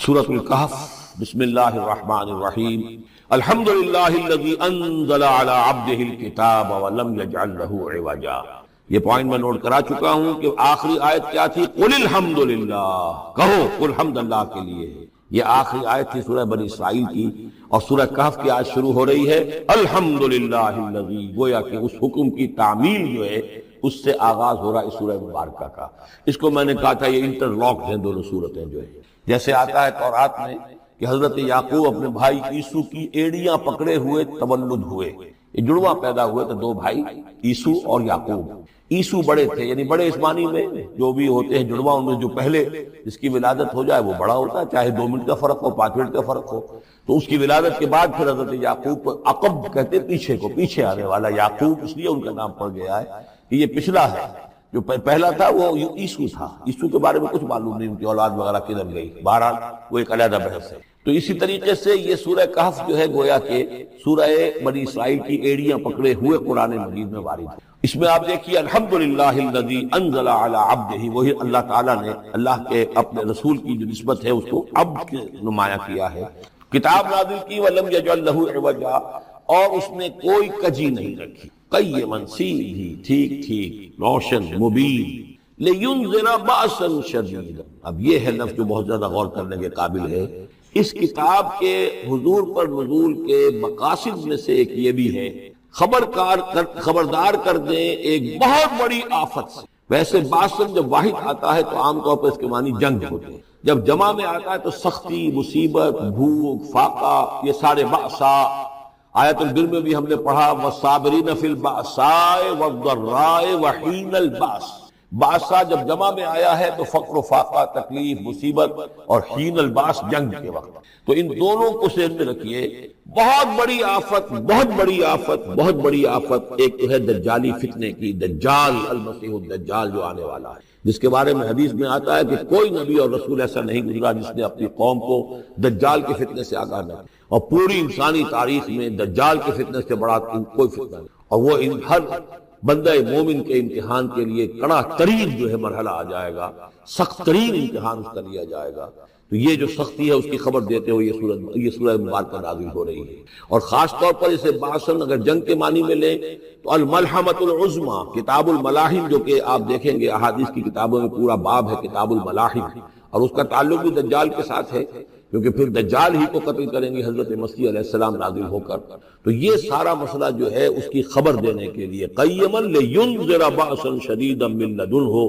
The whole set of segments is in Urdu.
سورۃ الکہف بسم اللہ الرحمن الرحیم الحمدللہ الذی انزل علی عبدہ الکتاب ولم یجعل لہ عوجا۔ یہ پوائنٹ میں نوٹ کرا چکا ہوں کہ آخری آیت کیا تھی؟ قل الحمدللہ، کہو قل حمد اللہ کے لیے۔ یہ آخری آیت تھی سورہ بنی اسرائیل کی، اور سورہ کہف کی آیت شروع ہو رہی ہے الحمدللہ الذی، گویا کہ اس حکم کی تعمیل جو ہے اس سے آغاز ہو رہا ہے اس سورہ مبارکہ کا۔ اس کو میں نے کہا تھا یہ انٹرلاکڈ ہیں دونوں سورتیں جو ہے، جیسے آتا ہے تورات میں کہ حضرت یعقوب اپنے بھائی عیسو کی ایڑیاں پکڑے ہوئے تولد ہوئے، یہ جڑواں پیدا ہوئے تو دو بھائی عیسو اور یعقوب۔ عیسو بڑے تھے، یعنی بڑے اس معنی میں جو بھی ہوتے ہیں جڑواں، ان میں جو پہلے جس کی ولادت ہو جائے وہ بڑا ہوتا ہے، چاہے 2 منٹ کا فرق ہو 5 منٹ کا فرق ہو۔ تو اس کی ولادت کے بعد پھر حضرت یعقوب کو عقب کہتے پیچھے کو، پیچھے آنے والا یعقوب، اس لیے ان کا نام پڑ گیا ہے کہ یہ پچھلا ہے۔ جو پہلا تھا وہ عیسو تھا، عیسو کے بارے میں کچھ معلوم نہیں، ان کی اولاد وغیرہ کدھر گئی، بہرحال وہ ایک علیحدہ بحث ہے۔ تو اسی طریقے سے یہ سورہ کہف جو ہے گویا کہ سورہ بنی اسرائیل کی ایڑیاں پکڑے ہوئے قرآن مجید میں وارد ہے۔ اس میں آپ دیکھیے الحمدللہ الذی انزل علی عبدہ، وہی اللہ تعالیٰ نے اللہ کے اپنے رسول کی جو نسبت ہے اس کو عبد کے نمایاں کیا ہے۔ کتاب نازل کی ولم یجعل لہ عوجا، اور اس نے کوئی کجی نہیں رکھی، قیما سیدھی، ٹھیک ٹھیک، روشن مبین، لینذر بأسا شدیدا۔ اب یہ ہے لفظ جو بہت زیادہ غور کرنے کے قابل ہے۔ اس کتاب کے حضور پر نزول کے مقاصد میں سے ایک یہ بھی ہے خبردار کر دیں ایک بہت بڑی آفت سے۔ ویسے باسن جب واحد آتا ہے تو عام طور پر اس کے معنی جنگ ہوتے ہیں، جب جمع میں آتا ہے تو سختی، مصیبت، بھوک، فاقہ، یہ سارے بأسا۔ آیت البر میں بھی ہم نے پڑھا والصابرین فی البأساء والضراء وحین البأس۔ بأسا جب جمع میں آیا ہے تو فقر و فاقہ، تکلیف، مصیبت، اور حین الباس جنگ کے وقت۔ تو ان دونوں کو ذہن میں رکھیے، بہت بڑی آفت، بہت بڑی آفت، بہت بڑی آفت ایک تو ہے دجالی فتنے کی، دجال المسیح الدجال جو آنے والا ہے، جس کے بارے میں حدیث میں آتا ہے کہ کوئی نبی اور رسول ایسا نہیں گزرا جس نے اپنی قوم کو دجال کے فتنے سے آگاہ نہ کیا، اور پوری انسانی تاریخ میں دجال کے فتنے سے بڑا کوئی فتنہ نہیں، اور وہ ہر بندہ مومن کے امتحان کے لیے کڑا ترین جو ہے مرحلہ آ جائے گا، سخت ترین امتحان اس کا لیا جائے گا۔ تو یہ جو سختی ہے اس کی خبر دیتے ہوئے یہ سورہ مبارکہ نازل ہو رہی ہے۔ اور خاص طور پر اسے باسن اگر جنگ کے معنی میں لیں تو الملحمۃ العظمیٰ، کتاب الملاحم، جو کہ آپ دیکھیں گے احادیث کی کتابوں میں پورا باب ہے کتاب الملاحم، اور اس کا تعلق بھی دجال کے ساتھ ہے، کیونکہ پھر دجال ہی کو قتل کریں گے حضرت مسیح علیہ السلام نازل ہو کر۔ تو یہ سارا مسئلہ جو ہے اس کی خبر دینے کے لیے قیما لینذر بأسا شدیدا من لدنہ،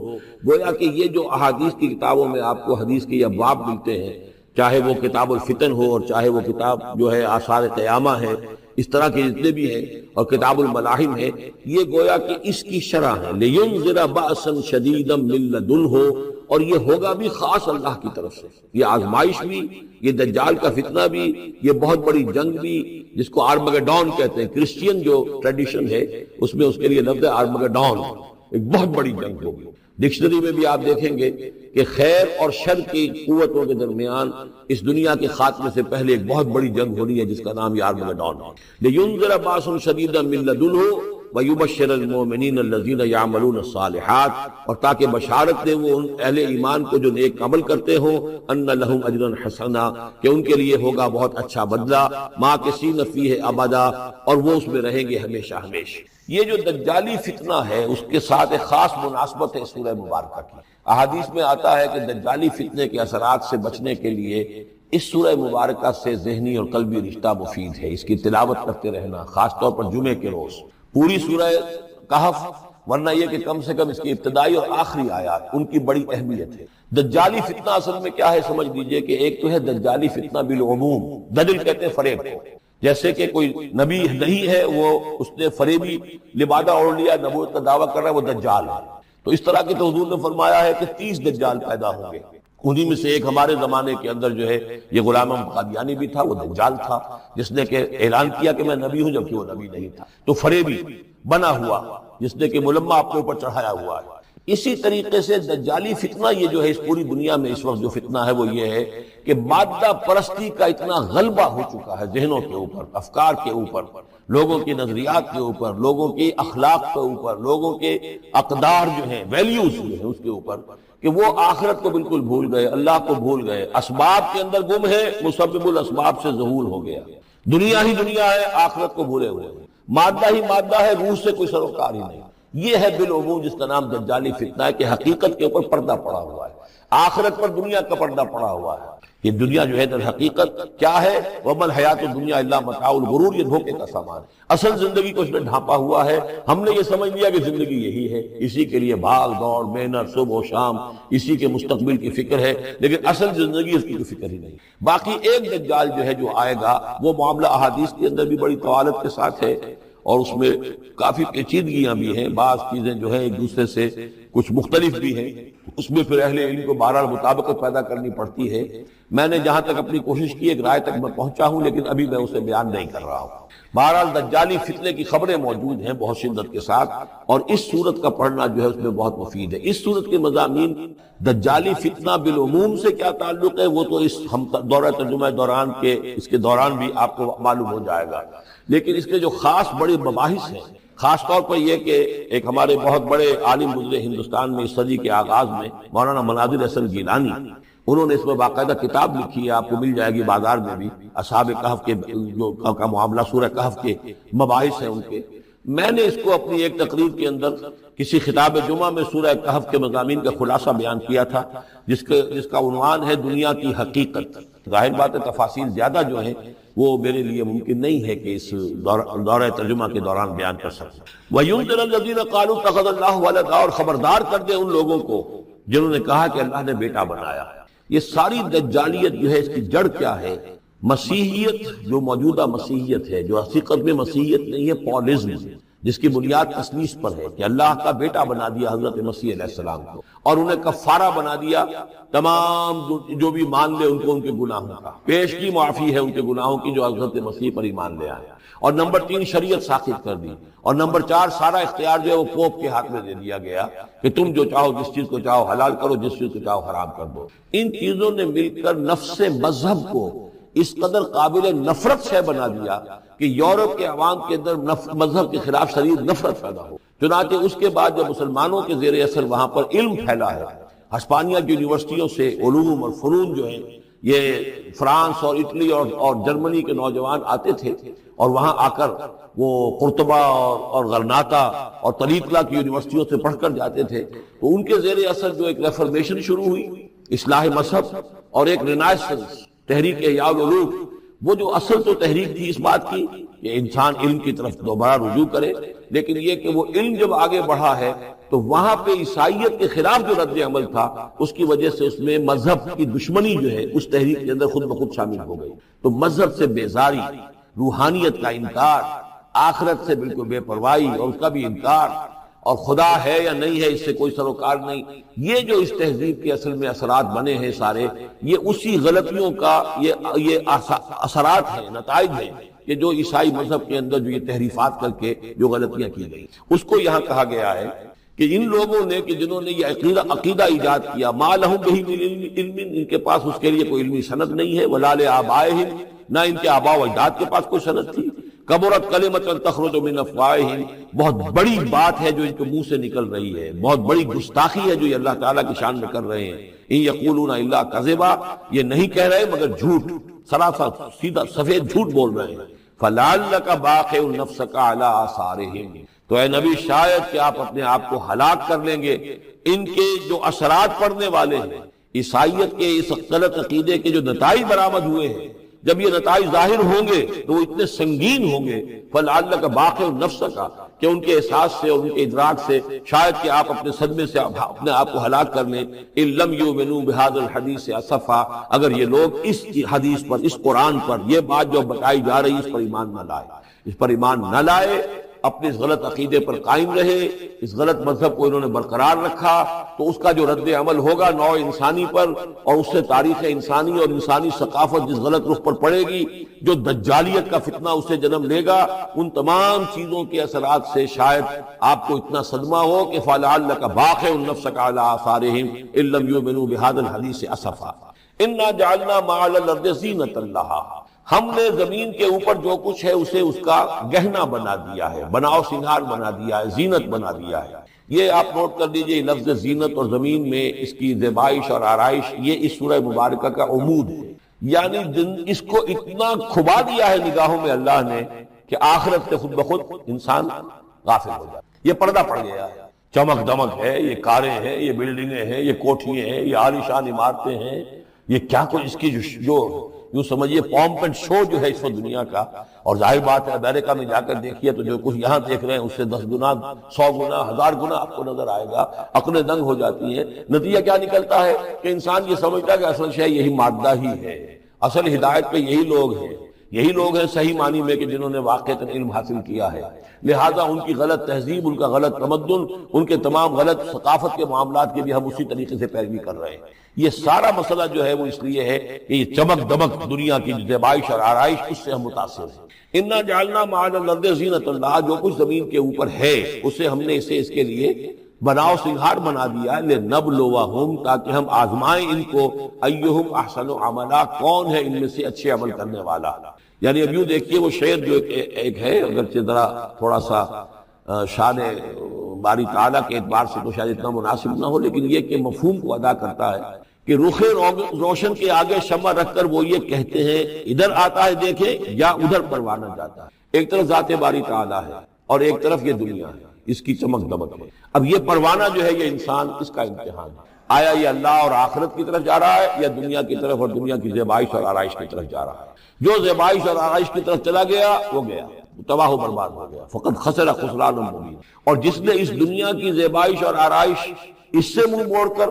گویا کہ یہ جو احادیث کی کتابوں میں آپ کو حدیث کے ابواب ملتے ہیں، چاہے وہ کتاب الفتن ہو اور چاہے وہ کتاب جو ہے آثار قیامہ ہے، اس طرح کے جتنے بھی ہیں، اور کتاب الملاحم ہے، یہ گویا کہ اس کی شرح ہے لینذر بأسا شدیدا من لدنہ، اور یہ ہوگا بھی خاص اللہ کی طرف سے، یہ آزمائش بھی، یہ دجال کا فتنہ بھی، یہ بہت بڑی جنگ بھی، جس کو آرمگڈون کہتے ہیں، کرسچین جو ٹریڈیشن ہے اس میں اس کے لیے لفظ ہے آرمگڈون، ایک بہت بڑی جنگ ہوگی۔ ڈکشنری میں بھی آپ دیکھیں گے کہ خیر اور شر کی قوتوں کے درمیان اس دنیا کے خاتمے سے پہلے ایک بہت بڑی جنگ ہونی ہے جس کا نام یہ آرمگڈون ہے۔ لینذر بأسا شدیدا من لدنہ وَيُبَشِّرَ الْمُؤْمِنِينَ الَّذِينَ يَعْمَلُونَ الصَّالِحَاتِ، اور تاکہ بشارت دے وہ ان اہل ایمان کو جو نیک عمل کرتے ہوں، أَنَّ لَهُمْ أَجْرًا حَسَنًا، کہ ان کے لیے ہوگا بہت اچھا بدلہ، مَاكِثِينَ فِيهِ أَبَدًا، اور وہ اس میں رہیں گے ہمیشہ ہمیشہ۔ یہ جو دجالی فتنہ ہے اس کے ساتھ ایک خاص مناسبت ہے سورہ مبارکہ کی۔ احادیث میں آتا ہے کہ دجالی فتنے کے اثرات سے بچنے کے لیے اس سورہ مبارکہ سے ذہنی اور قلبی رشتہ مفید ہے، اس کی تلاوت کرتے رہنا، خاص طور پر جمعے کے روز۔ پوری سورہ کہف، ورنہ یہ کہ کم سے کم اس کی ابتدائی اور آخری آیات ان کی بڑی اہمیت ہے۔ دجالی فتنہ اصل میں کیا ہے سمجھ لیجئے کہ ایک تو ہے دجالی فتنہ بالعموم، دجل کہتے ہیں فریب کو، جیسے کہ کوئی نبی نہیں ہے، وہ اس نے فریبی لبادہ اوڑھ لیا، نبوت کا دعویٰ کر رہا ہے، وہ دجال ہے۔ تو اس طرح کی تو حضور نے فرمایا ہے کہ 30 دجال پیدا ہوں گے، انہی میں سے ایک ہمارے زمانے کے اندر جو ہے یہ غلام احمد قادیانی بھی تھا، وہ دجال تھا، جس نے کہ اعلان کیا کہ میں نبی ہوں جبکہ وہ نبی نہیں تھا۔ تو فریبی بنا ہوا جس نے کہ ملمہ اپنے اوپر چڑھایا ہوا ہے۔ اسی طریقے سے دجالی فتنہ یہ جو ہے اس پوری دنیا میں اس وقت جو فتنہ ہے وہ یہ ہے کہ مادہ پرستی کا اتنا غلبہ ہو چکا ہے ذہنوں کے اوپر، افکار کے اوپر، لوگوں کے نظریات کے اوپر، لوگوں کے اخلاق کے اوپر، لوگوں کے اقدار جو ہیں، ویلیوز جو ہیں اس کے اوپر، کہ وہ آخرت کو بالکل بھول گئے، اللہ کو بھول گئے، اسباب کے اندر گم ہے، مسبب الاسباب سے ظہور ہو گیا، دنیا ہی دنیا ہے، آخرت کو بھولے ہوئے، مادہ ہی مادہ ہے، روح سے کوئی سروکار ہی نہیں۔ یہ ہے بالعموم جس کا نام دجالی فتنہ ہے، کہ حقیقت کے اوپر پردہ پڑا ہوا ہے، آخرت پر دنیا کا پردہ پڑا ہوا ہے۔ یہ دنیا جو ہے در حقیقت کیا ہے؟ وَمَا الْحَيَاةُ الدُّنْيَا إِلَّا مَتَاعُ الْغُرُورِ، یہ دھوکے کا سامان ہے، اصل زندگی کو اس نے ڈھانپا ہوا ہے۔ ہم نے یہ سمجھ لیا کہ زندگی یہی ہے، اسی کے لیے بھاگ دوڑ، محنت، صبح و شام، اسی کے مستقبل کی فکر ہے، لیکن اصل زندگی اس کی کوئی فکر ہی نہیں۔ باقی ایک دجال جو ہے جو آئے گا، وہ معاملہ احادیث کے اندر بھی بڑی طوالت کے ساتھ ہے، اور اس میں کافی پیچیدگیاں بھی ہیں، بعض چیزیں جو ہیں ایک دوسرے سے کچھ مختلف بھی ہیں، اس میں پھر اہل علم کو بہرحال مطابقت پیدا کرنی پڑتی ہے۔ میں نے جہاں تک اپنی کوشش کی ایک رائے تک میں پہنچا ہوں، لیکن ابھی میں اسے بیان نہیں کر رہا ہوں۔ بہرحال دجالی فتنے کی خبریں موجود ہیں بہت شدت کے ساتھ، اور اس صورت کا پڑھنا جو ہے اس میں بہت مفید ہے۔ اس صورت کے مضامین دجالی فتنہ بالعموم سے کیا تعلق ہے وہ تو اس ہم دورہ ترجمہ دوران کے اس کے دوران بھی آپ کو معلوم ہو جائے گا، لیکن اس کے جو خاص بڑے مباحث ہیں، خاص طور پر یہ کہ ایک ہمارے بہت بڑے عالم گزرے ہندوستان میں اس صدی کے آغاز میں، مولانا مناظر حسن گیلانی، انہوں نے اس میں باقاعدہ کتاب لکھی ہے، آپ کو مل جائے گی بازار میں بھی، اصحاب کہف کے جو کا معاملہ، سورہ کہف کے مباحث ہیں ان کے۔ میں نے اس کو اپنی ایک تقریر کے اندر کسی خطاب جمعہ میں سورہ کہف کے مضامین کا خلاصہ بیان کیا تھا، جس کا عنوان ہے دنیا کی حقیقت۔ ظاہر بات ہے تفاصیل زیادہ جو ہیں وہ میرے لیے ممکن نہیں ہے کہ اس دورہ ترجمہ کے دوران بیان کر سکوں۔ وَيُنذِرَ الَّذِينَ قَالُوا اتَّخَذَ اللَّهُ وَلَدًا، اور خبردار کر دے ان لوگوں کو جنہوں نے کہا کہ اللہ نے بیٹا بنایا۔ یہ ساری دجالیت جو ہے اس کی جڑ کیا ہے؟ مسیحیت، جو موجودہ مسیحیت ہے، جو حقیقت میں مسیحیت نہیں ہے، پولزم، جس کی بنیاد تثلیث پر ہے کہ اللہ کا بیٹا بنا دیا حضرت مسیح علیہ السلام کو، اور انہیں کفارہ بنا دیا تمام جو بھی مان لے ان کو ان کے گناہوں کا، پیش کی معافی ہے ان کے گناہوں کی جو حضرت مسیح پر ایمان لے آئے، اور نمبر 3 شریعت ساخت کر دی، اور نمبر 4 سارا اختیار جو ہے وہ پوپ کے ہاتھ میں دے دیا گیا کہ تم جو چاہو جس چیز کو چاہو حلال کرو، جس چیز کو چاہو حرام کر دو۔ ان چیزوں نے مل کر نفس مذہب کو اس قدر قابل نفرت سے بنا دیا کہ یورپ کے عوام کے اندر مذہب کے خلاف شدید نفرت پیدا ہو۔ چنانچہ اس کے بعد جب مسلمانوں کے زیر اثر وہاں پر علم پھیلا ہے، ہسپانیہ کی یونیورسٹیوں سے علوم اور فنون جو ہیں، یہ فرانس اور اٹلی اور جرمنی کے نوجوان آتے تھے، اور وہاں آ کر وہ قرطبہ اور غرناطہ اور طریقہ کی یونیورسٹیوں سے پڑھ کر جاتے تھے، تو ان کے زیر اثر جو ایک ریفارمیشن شروع ہوئی، اصلاح مذہب، اور ایک رینائسنس، تحریک احیاء العلوم، وہ جو اصل تو تحریک تھی اس بات کی کہ انسان علم کی طرف دوبارہ رجوع کرے، لیکن یہ کہ وہ علم جب آگے بڑھا ہے تو وہاں پہ عیسائیت کے خلاف جو رد عمل تھا اس کی وجہ سے اس میں مذہب کی دشمنی جو ہے اس تحریک کے اندر خود بخود شامل ہو گئی۔ تو مذہب سے بیزاری، روحانیت کا انکار، آخرت سے بالکل بے پرواہی اور اس کا بھی انکار، اور خدا ہے یا نہیں ہے اس سے کوئی سروکار نہیں، یہ جو اس تہذیب کے اصل میں اثرات بنے ہیں سارے، یہ اسی غلطیوں کا یہ اثرات ہیں، نتائج ہیں کہ جو عیسائی مذہب کے اندر جو یہ تحریفات کر کے جو غلطیاں کی گئی، اس کو یہاں کہا گیا ہے کہ ان لوگوں نے کہ جنہوں نے یہ عقیدہ ایجاد کیا، ما لہم بہ من علم، ان کے پاس اس کے لیے کوئی علمی سند نہیں ہے، ولا لآبائہم، نہ ان کے آباء و اجداد کے پاس کوئی سند تھی، کبرت کلمۃ تخرج من افواہہم، بہت بڑی بات ہے جو ان کے منہ سے نکل رہی ہے، بہت بڑی گستاخی ہے جو یہ اللہ تعالیٰ کی شان میں کر رہے ہیں۔ ان یقولون الا کذبا، یہ نہیں کہہ رہے مگر جھوٹ، سراسر سیدھا سفید جھوٹ بول رہے ہیں۔ فلعلک باخع نفسک علی آثارہم، تو اے نبی شاید کہ آپ اپنے آپ کو ہلاک کر لیں گے ان کے جو اثرات پڑنے والے ہیں، عیسائیت کے اس غلط عقیدے کے جو نتائج برآمد ہوئے ہیں، جب یہ نتائج ظاہر ہوں گے تو وہ اتنے سنگین ہوں گے، فلعلک باخع نفسک، کہ ان کے احساس سے اور ان کے ادراک سے شاید کہ آپ اپنے صدمے سے اپنے آپ کو ہلاک کر لیں۔ ان لم یؤمنوا بہذا الحدیث اسفا، اگر یہ لوگ اس حدیث پر، اس قرآن پر، یہ بات جو بتائی جا رہی اس پر ایمان نہ لائے، اس پر ایمان نہ لائے، اپنے اس غلط عقیدے پر قائم رہے، اس غلط مذہب کو انہوں نے برقرار رکھا، تو اس کا جو رد عمل ہوگا نوع انسانی پر، اور اس سے تاریخ انسانی اور انسانی ثقافت جس غلط رخ پر پڑے گی، جو دجالیت کا فتنہ اسے جنم لے گا، ان تمام چیزوں کے اثرات سے شاید آپ کو اتنا صدمہ ہو کہ فَلَعَلَّكَ بَاخِعٌ نَفْسَكَ عَلَىٰ آثَارِهِمْ إِن لَّمْ يُؤْمِنُوا بِهَٰذَا الْحَدِيثِ أَسَفًا إِنَّا جَعَلْنَا مَا عَلَى الْأَرْضِ زِينَةً لَّهَا، ہم نے زمین کے اوپر جو کچھ ہے اسے اس کا گہنا بنا دیا ہے، بناؤ سنگھار بنا دیا ہے، زینت بنا دیا ہے۔ یہ آپ نوٹ کر لیجئے، لفظ زینت اور زمین میں اس کی زیبائش اور آرائش، یہ اس سورہ مبارکہ کا عمود ہے، یعنی اس کو اتنا کھبا دیا ہے نگاہوں میں اللہ نے کہ آخرت سے خود بخود انسان غافل ہو جائے۔ یہ پردہ پڑ گیا ہے، چمک دمک ہے، یہ کاریں ہیں، یہ بلڈنگیں ہیں، یہ کوٹھیاں ہیں، یہ عالیشان عمارتیں ہیں، یہ کیا کچھ اس کی جو یوں سمجھیے پومپ اینڈ شو جو ہے اس وقت دنیا کا، اور ظاہر بات ہے امریکہ میں جا کر دیکھیے تو جو کچھ یہاں دیکھ رہے ہیں اس سے 10 گنا 100 گنا 1000 گنا آپ کو نظر آئے گا، عقلیں دنگ ہو جاتی ہیں۔ نتیجہ کیا نکلتا ہے کہ انسان یہ سمجھتا ہے کہ اصل شے یہی مادہ ہی ہے، اصل ہدایت پہ یہی لوگ ہیں صحیح معنی میں کہ جنہوں نے واقعتاً علم حاصل کیا ہے، لہٰذا ان کی غلط تہذیب، ان کا غلط تمدن، ان کے تمام غلط ثقافت کے معاملات کے بھی ہم اسی طریقے سے پیروی کر رہے ہیں۔ یہ سارا مسئلہ جو ہے وہ اس لیے ہے کہ یہ چمک دمک دنیا کی زیبائش اور آرائش، اس سے ہم متاثر ہیں۔ انا جعلنا ما علی الارض زینۃ اللہ، جو کچھ زمین کے اوپر ہے اسے ہم نے اس کے لیے بناؤ سنگھار بنا دیا ہے، لنبلوہم، تاکہ ہم آزمائیں ان کو، ایہم احسن عملا، کون ہے ان میں سے اچھے عمل کرنے والا۔ یعنی اب یوں دیکھیے وہ شعر جو ایک ہے، اگرچہ ذرا تھوڑا سا شان باری تعالیٰ کے اعتبار سے تو شاید اتنا مناسب نہ ہو، لیکن یہ کہ مفہوم کو ادا کرتا ہے کہ رخ روشن کے آگے شمع رکھ کر وہ یہ کہتے ہیں، ادھر آتا ہے دیکھیں یا ادھر پروانہ جاتا ہے۔ ایک طرف ذات باری تعالیٰ ہے اور ایک طرف یہ دنیا ہے، اس کی چمک دمک ہے۔ اب یہ پروانہ جو ہے یہ انسان، اس کا امتحان ہے، آیا یہ اللہ اور آخرت کی طرف جا رہا ہے یا دنیا کی طرف اور دنیا کی زیبائش اور آرائش کی طرف جا رہا ہے۔ جو زیبائش اور آرائش کی طرف چلا گیا وہ گیا، تباہ و برباد ہو گیا، فقط خسر خسران مبین۔ اور جس نے اس دنیا کی زیبائش اور آرائش اس سے منہ موڑ کر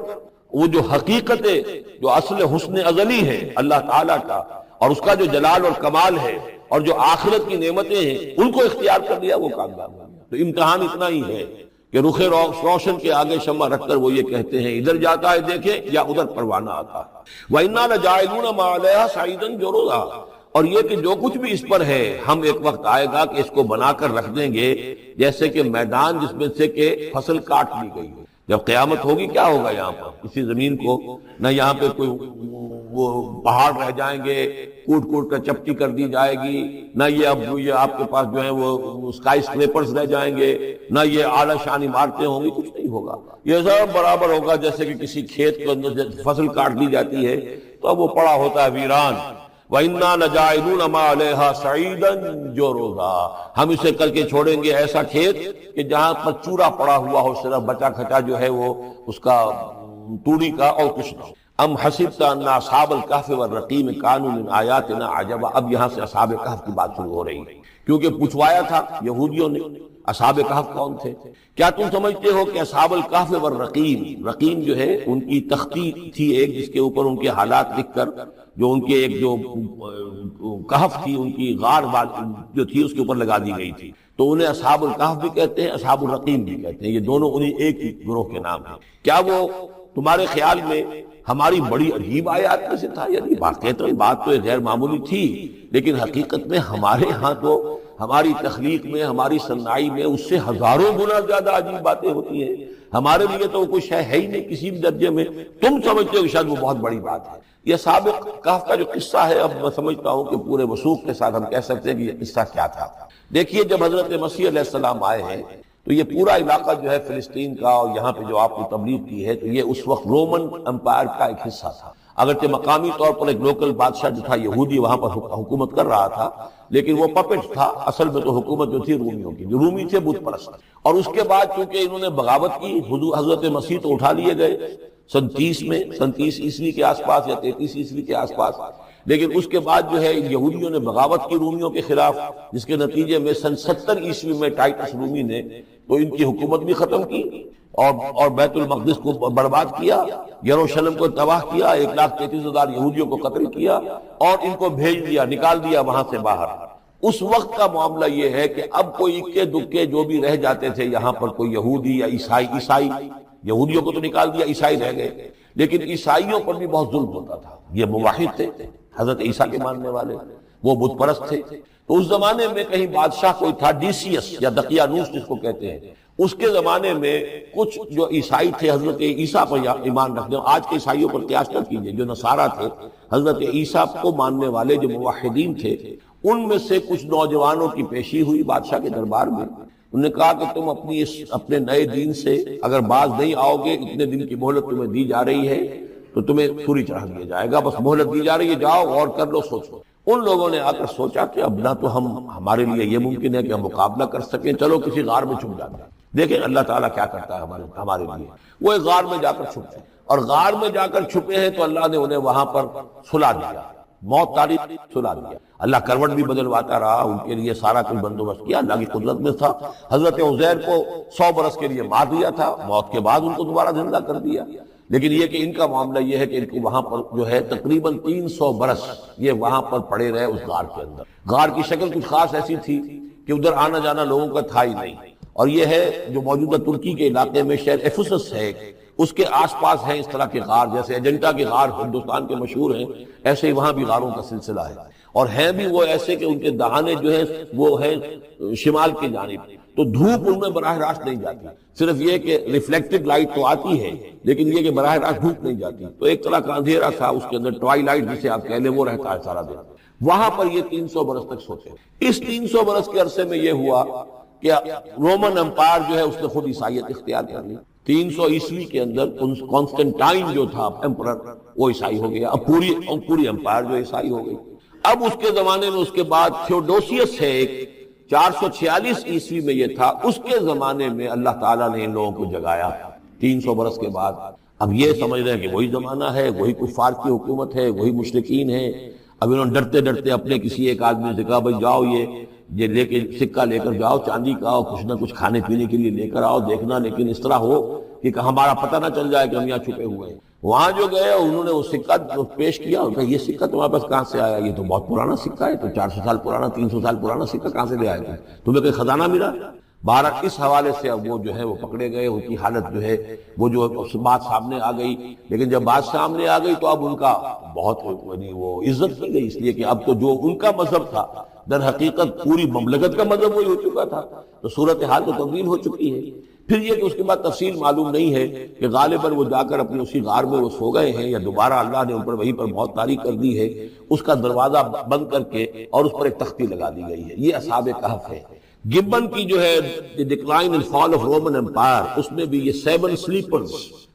وہ جو حقیقت ہے، جو اصل حسن ازلی ہے اللہ تعالیٰ کا، اور اس کا جو جلال اور کمال ہے، اور جو آخرت کی نعمتیں ہیں، ان کو اختیار کر لیا، وہ کامیاب ہو گیا۔ تو امتحان اتنا ہی ہے کہ رخ روشن کے آگے شمع رکھ کر وہ یہ کہتے ہیں، ادھر جاتا ہے دیکھیں یا ادھر پروانہ آتا ہے۔ وَإِنَّا لَجَاعِلُونَ مَا عَلَيْهَا صَعِيدًا جُرُزًا، اور یہ کہ جو کچھ بھی اس پر ہے، ہم ایک وقت آئے گا کہ اس کو بنا کر رکھ دیں گے جیسے کہ میدان جس میں سے کہ فصل کاٹ لی گئی ہو۔ جب قیامت ہوگی کیا ہوگا یہاں پر اسی زمین کو، نہ یہاں پہ کوئی وہ پہاڑ رہ جائیں گے کوٹ کوٹ کر چپٹی کر دی جائے گی، نہ یہ آپ کے پاس جو ہے وہ اسکائی اسکریپرز رہ جائیں گے، نہ یہ اعلیٰ شان عمارتیں ہوں گی، کچھ نہیں ہوگا۔ یہ سب برابر ہوگا جیسے کہ کسی کھیت کے اندر فصل کاٹ لی جاتی ہے تو اب وہ پڑا ہوتا ہے ویران۔ وَإِنَّا لَجَاعِلُونَ مَا عَلَيْهَا صَعِيدًا جُرُزًا، ہم اسے کر کے چھوڑیں گے ایسا کھیت کہ جہاں پر چورا پڑا ہوا ہو، صرف بچا کھچا جو ہے وہ اس کا توڑی کا اور کچھ نہ ہو۔ ام حسبت ان اصحاب الکہف والرقیم کانوا من آیاتنا عجبا، اب یہاں سے اصحاب کہف کی بات شروع ہو رہی ہے، کیونکہ پوچھوایا تھا یہودیوں نے اصحاب کہف کون تھے۔ کیا تم سمجھتے ہو کہ اصحاب الکہف والرقیم، رقیم جو ہے ان کی تختی تھی ایک جس کے اوپر ان کے حالات لکھ کر، جو ان کے ایک جو کہف تھی، ان کی غار جو تھی اس کے اوپر لگا دی گئی تھی، تو انہیں اصحاب الکہف بھی کہتے ہیں، اصحاب الرقیم بھی کہتے ہیں، یہ دونوں انہیں ایک ہی گروہ کے نام ہیں۔ کیا وہ تمہارے خیال میں ہماری بڑی عجیب آیات میں سے تھا؟ یعنی واقعی بات تو غیر معمولی تھی، لیکن حقیقت میں ہمارے ہاں تو ہماری تخلیق میں، ہماری صنائی میں اس سے ہزاروں گنا زیادہ عجیب باتیں ہوتی ہیں۔ ہمارے لیے تو کچھ ہے ہی نہیں کسی بھی درجے میں، تم سمجھتے ہو کہ شاید وہ بہت بڑی بات ہے۔ یہ سابق کہف کا جو قصہ ہے، اب میں سمجھتا ہوں کہ پورے وثوق کے ساتھ ہم کہہ سکتے ہیں کہ یہ قصہ کیا تھا۔ دیکھیے جب حضرت مسیح علیہ السلام آئے ہیں تو یہ پورا علاقہ جو ہے فلسطین کا اور یہاں پہ جو آپ نے تبلیغ کی ہے، تو یہ اس وقت رومن امپائر کا ایک حصہ تھا۔ اگرچہ مقامی طور پر ایک لوکل بادشاہ جو تھا یہودی وہاں پر حکومت کر رہا تھا، لیکن وہ پپٹ تھا، اصل میں تو حکومت جو تھی رومیوں کی، جو رومی تھے بت پرست۔ اور اس کے بعد چونکہ انہوں نے بغاوت کی، حضرت مسیح تو اٹھا لیے گئے سن 30 عیسوی کے آس پاس یا 33 عیسوی کے آس پاس، لیکن اس کے بعد جو ہے یہودیوں نے بغاوت کی رومیوں کے خلاف، جس کے نتیجے میں سن 70 عیسوی میں ٹائٹس رومی نے تو ان کی حکومت بھی ختم کی اور بیت المقدس کو برباد کیا، یروشلم کو تباہ کیا، 1,33,000 یہودیوں کو قتل کیا اور ان کو بھیج دیا، نکال دیا وہاں سے باہر۔ اس وقت کا معاملہ یہ ہے کہ اب کوئی اکے دکے جو بھی رہ جاتے تھے یہاں پر، کوئی یہودی یا عیسائی، یہودیوں کو تو نکال دیا، عیسائی رہ گئے، لیکن عیسائیوں پر بھی بہت ظلم ہوتا تھا۔ یہ موحد تھے، حضرت عیسیٰ کے ماننے والے، وہ بت پرست تھے۔ تو اس زمانے میں کہیں بادشاہ کوئی تھا ڈیسیس یا دقیانوس جس کو کہتے ہیں، اس کے زمانے میں کچھ جو عیسائی تھے حضرت عیسیٰ پر ایمان رکھتے ہیں، آج کے عیسائیوں پر قیاس نہ کیجئے، جو نصارہ تھے حضرت عیسیٰ کو ماننے والے جو موحدین تھے، ان میں سے کچھ نوجوانوں کی پیشی ہوئی بادشاہ کے دربار میں۔ انہوں نے کہا کہ تم اپنے نئے دین سے اگر باز نہیں آؤ گے، اتنے دن کی مہلت تمہیں دی جا رہی ہے تو تمہیں سوری چڑھا دیا جائے گا، بس مہلت دی جا رہی ہے، جاؤ غور کر لو، سوچو۔ ان لوگوں نے آ کر سوچا کہ اب نہ تو ہمارے لیے یہ ممکن ہے کہ ہم مقابلہ کر سکیں، چلو کسی غار میں چھپ جاتے ہیں، دیکھیں اللہ تعالیٰ کیا کرتا ہے ہمارے لیے۔ وہ ایک غار میں جا کر چھپ گئے، اور غار میں جا کر چھپے ہیں تو اللہ نے انہیں وہاں پر سلا دیا، موت تاریخ سلا دیا۔ اللہ کروٹ بھی بدلواتا رہا، ان کے لیے سارا کچھ بندوبست کیا، اللہ کی قدرت میں تھا۔ حضرت عزیر کو 100 برس کے لیے مار دیا تھا، موت کے بعد ان کو دوبارہ زندہ کر دیا۔ لیکن یہ کہ ان کا معاملہ یہ ہے کہ ان کو وہاں پر جو ہے تقریباً 300 برس یہ وہاں پر پڑے رہے اس غار کے اندر۔ غار کی شکل کچھ خاص ایسی تھی کہ ادھر آنا جانا لوگوں کا تھا ہی نہیں، اور یہ ہے جو موجودہ ترکی کے علاقے میں شہر ایفسس ہے، اس کے آس پاس ہیں اس طرح کے غار، جیسے ایجنٹا کے غار ہندوستان کے مشہور ہیں، ایسے ہی وہاں بھی غاروں کا سلسلہ ہے، اور ہیں بھی وہ ایسے کہ ان کے دہانے جو ہیں وہ ہیں شمال کی جانب، تو دھوپ ان میں براہ راست نہیں جاتی، صرف یہ کہ ریفلیکٹڈ لائٹ تو آتی ہے لیکن یہ کہ براہ راست دھوپ نہیں جاتی، تو ایک طرح کا اندھیرا تھا اس کے اندر، ٹوائی لائٹ جسے آپ کہہ لیں وہ رہتا ہے سارا دن۔ وہاں پر یہ 300 برس تک سوتے۔ اس 300 برس کے عرصے میں یہ ہوا کہ رومن امپائر جو ہے اس نے خود عیسائیت اختیار کر لی۔ 300 عیسوی کے اندر کانسٹنٹائن جو تھا ایمپرر وہ عیسائی ہو گیا، اب پوری امپائر جو عیسائی ہو گئی۔ اب اس کے زمانے میں اس کے بعد تھیوڈوسیس ہے ایک، 446 عیسوی میں یہ تھا، اس کے زمانے میں اللہ تعالیٰ نے ان لوگوں کو جگایا 300 برس کے بعد۔ اب یہ سمجھ رہے ہیں کہ وہی زمانہ ہے، وہی کفار کی حکومت ہے، وہی مشرکین ہیں۔ اب انہوں نے ڈرتے ڈرتے اپنے کسی ایک آدمی سے کہا بھائی جاؤ یہ لے کے سکہ لے کر جاؤ، چاندی کا، اور کچھ نہ کچھ کھانے پینے کے لیے لے کر آؤ، دیکھنا لیکن اس طرح ہو کہ ہمارا پتہ نہ چل جائے کہ ہم یہاں چھپے ہوئے ہیں۔ وہاں جو گئے انہوں نے وہ سکہ پیش کیا، اور کہا یہ سکہ تمہارے پاس کہاں سے آیا؟ یہ تو بہت پرانا سکہ ہے، تو 400 سال پرانا، 300 سال پرانا سکہ کہاں سے لے آئے تھے؟ تمہیں کوئی خزانہ ملا؟ بہرحال اس حوالے سے اب وہ جو ہے وہ پکڑے گئے، ان کی حالت جو ہے وہ جو بات سامنے آ گئی۔ لیکن جب بات سامنے آ گئی تو اب ان کا بہت وہ عزت کی گئی، اس لیے کہ اب تو جو ان کا مذہب تھا در حقیقت پوری مملکت کا مذہب وہی ہو چکا تھا، تو صورتحال تو تبدیل ہو چکی ہے۔ پھر یہ کہ اس کے بعد تفصیل معلوم نہیں ہے کہ غالباً وہ جا کر اپنی اسی غار میں وہ سو گئے ہیں، یا دوبارہ اللہ نے ان پر وہیں پر موت طاری کر دی ہے، اس کا دروازہ بند کر کے، اور اس پر ایک تختی لگا دی گئی ہے۔ یہ اصحاب کہف ہے۔ گبن کی جو ہے decline and fall of Roman empire, اس میں بھی یہ 7 سلیپرز،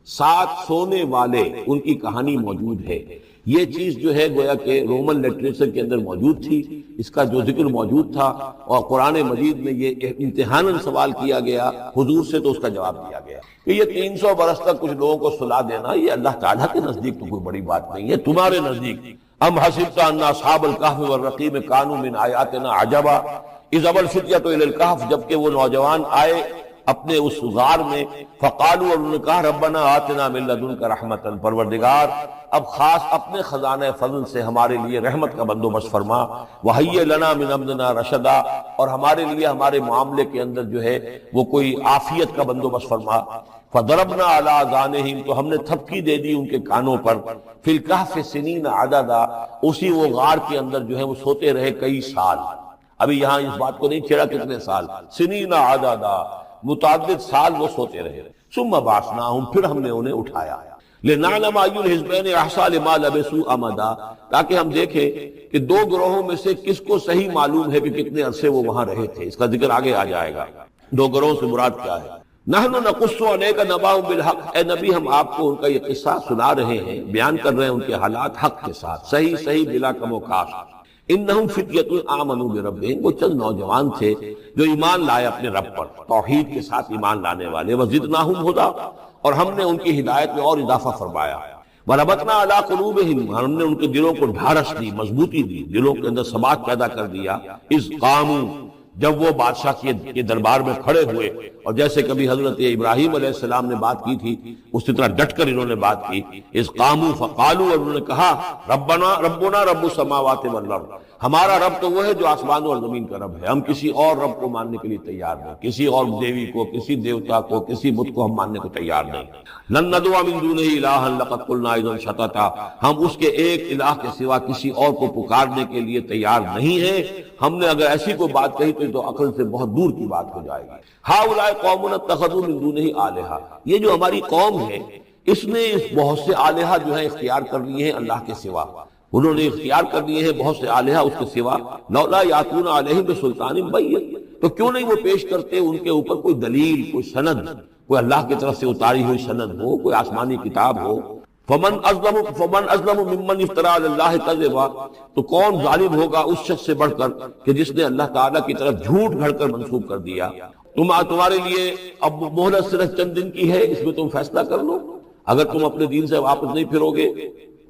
7 سونے والے، ان کی کہانی موجود ہے۔ یہ چیز جو ہے گویا کہ رومن لٹریچر کے اندر موجود تھی، اس کا جو ذکر موجود تھا، اور قرآن مجید میں یہ امتحاناً سوال کیا گیا حضور سے، تو اس کا جواب دیا گیا کہ یہ 300 برس تک کچھ لوگوں کو سلا دینا یہ اللہ تعالیٰ کے نزدیک تو کوئی بڑی بات نہیں ہے، تمہارے نزدیک ام حسبت ان اصحاب الکہف والرقیم کانوا من آیاتنا عجبا اذ ابى الفتية الى الكهف، جبکہ وہ نوجوان آئے اپنے اس غار میں، فقالوا، اور انہوں نے کہا ربنا آتنا من لدنک رحمتا، پروردگار اب خاص اپنے خزانہ فضل سے ہمارے لیے رحمت کا بندوبست فرما، وہیئ لنا من امرنا رشدا، اور ہمارے لیے ہمارے معاملے کے اندر جو ہے وہ کوئی عافیت کا بندوبست فرما۔ فضربنا علی آذانہم، تو ہم نے تھپکی دے دی ان کے کانوں پر، فی الکہف سنین عددا، اسی وہ غار کے اندر جو ہے وہ سوتے رہے کئی سال۔ ابھی یہاں اس بات کو نہیں چھیڑا کتنے سال، سنین عددا، متعدد سال وہ سوتے رہے۔ ثم بعثناہم، پھر ہم نے انہیں اٹھایا، لنعلم ای الحزبین احصیٰ لما لبثوا امدا، تاکہ ہم دیکھیں کہ 2 گروہوں میں سے کس کو صحیح معلوم ہے کہ کتنے عرصے وہ وہاں رہے تھے۔ اس کا ذکر آگے آ جائے گا 2 گروہوں سے مراد کیا ہے۔ نحن نقص علیک نبأہم بالحق، اے نبی ہم آپ کو ان کا یہ قصہ سنا رہے ہیں، بیان کر رہے ہیں ان کے حالات حق کے ساتھ، صحیح بلا کم و کاست۔ انہم فتیۃ آمنوا بربہم، وہ چند نوجوان تھے جو ایمان لائے اپنے رب پر، توحید کے ساتھ ایمان لانے والے، وزدناہم ہدی، اور ہم نے ان کی ہدایت میں اور اضافہ فرمایا، وربطنا علی قلوبہم، ہم نے ان کے دلوں کو ڈھارس دی، مضبوطی دی، دلوں کے اندر ثبات پیدا کر دیا، اذ قاموا، جب وہ بادشاہ کے دربار میں کھڑے ہوئے اور جیسے کبھی حضرت ابراہیم علیہ السلام نے بات کی تھی اسی طرح ڈٹ کر انہوں نے بات کی، اذ قاموا فقالوا، اور انہوں نے کہا ربنا رب السماوات والارض، ہمارا رب تو وہ ہے جو آسمانوں اور زمین کا رب ہے، ہم کسی اور رب کو ماننے کے لیے تیار نہیں، کسی اور دیوی کو، کسی دیوتا کو، کسی بت کو ہم ماننے کو تیار نہیں۔ لن ندعو من دونہ الہا لقد قلنا اذا شططا، ہم اس کے ایک الہ کے سوا کسی اور کو پکارنے کے لیے تیار نہیں ہیں، ہم نے اگر ایسی کوئی بات کہی تو یہ تو عقل سے بہت دور کی بات ہو جائے گی۔ ہؤلاء قوم اتخذوا من دونہ آلہہ، یہ جو ہماری قوم ہے اس نے بہت سے آلہہ جو ہیں اختیار کر لیے ہیں اللہ کے سوا، انہوں نے اختیار کر لیے ہیں بہت سے آلہہ اس کے سوا، لولا یاتون علیہم بسلطان بین، تو کیوں نہیں وہ پیش کرتے ان کے اوپر کوئی دلیل، کوئی سند، کوئی اللہ کی طرف سے اتاری ہوئی سند ہو، کوئی آسمانی کتاب ہو۔ فمن ازلم ممن افترى علی اللہ کذبا، تو کون ظالم ہوگا اس شخص سے بڑھ کر کہ جس نے اللہ تعالیٰ کی طرف جھوٹ گھڑ کر منسوب کر دیا۔ تمہارے لیے اب مہلت صرف چند دن کی ہے، اس میں تم فیصلہ کر لو، اگر تم اپنے دین سے واپس نہیں پھرو گے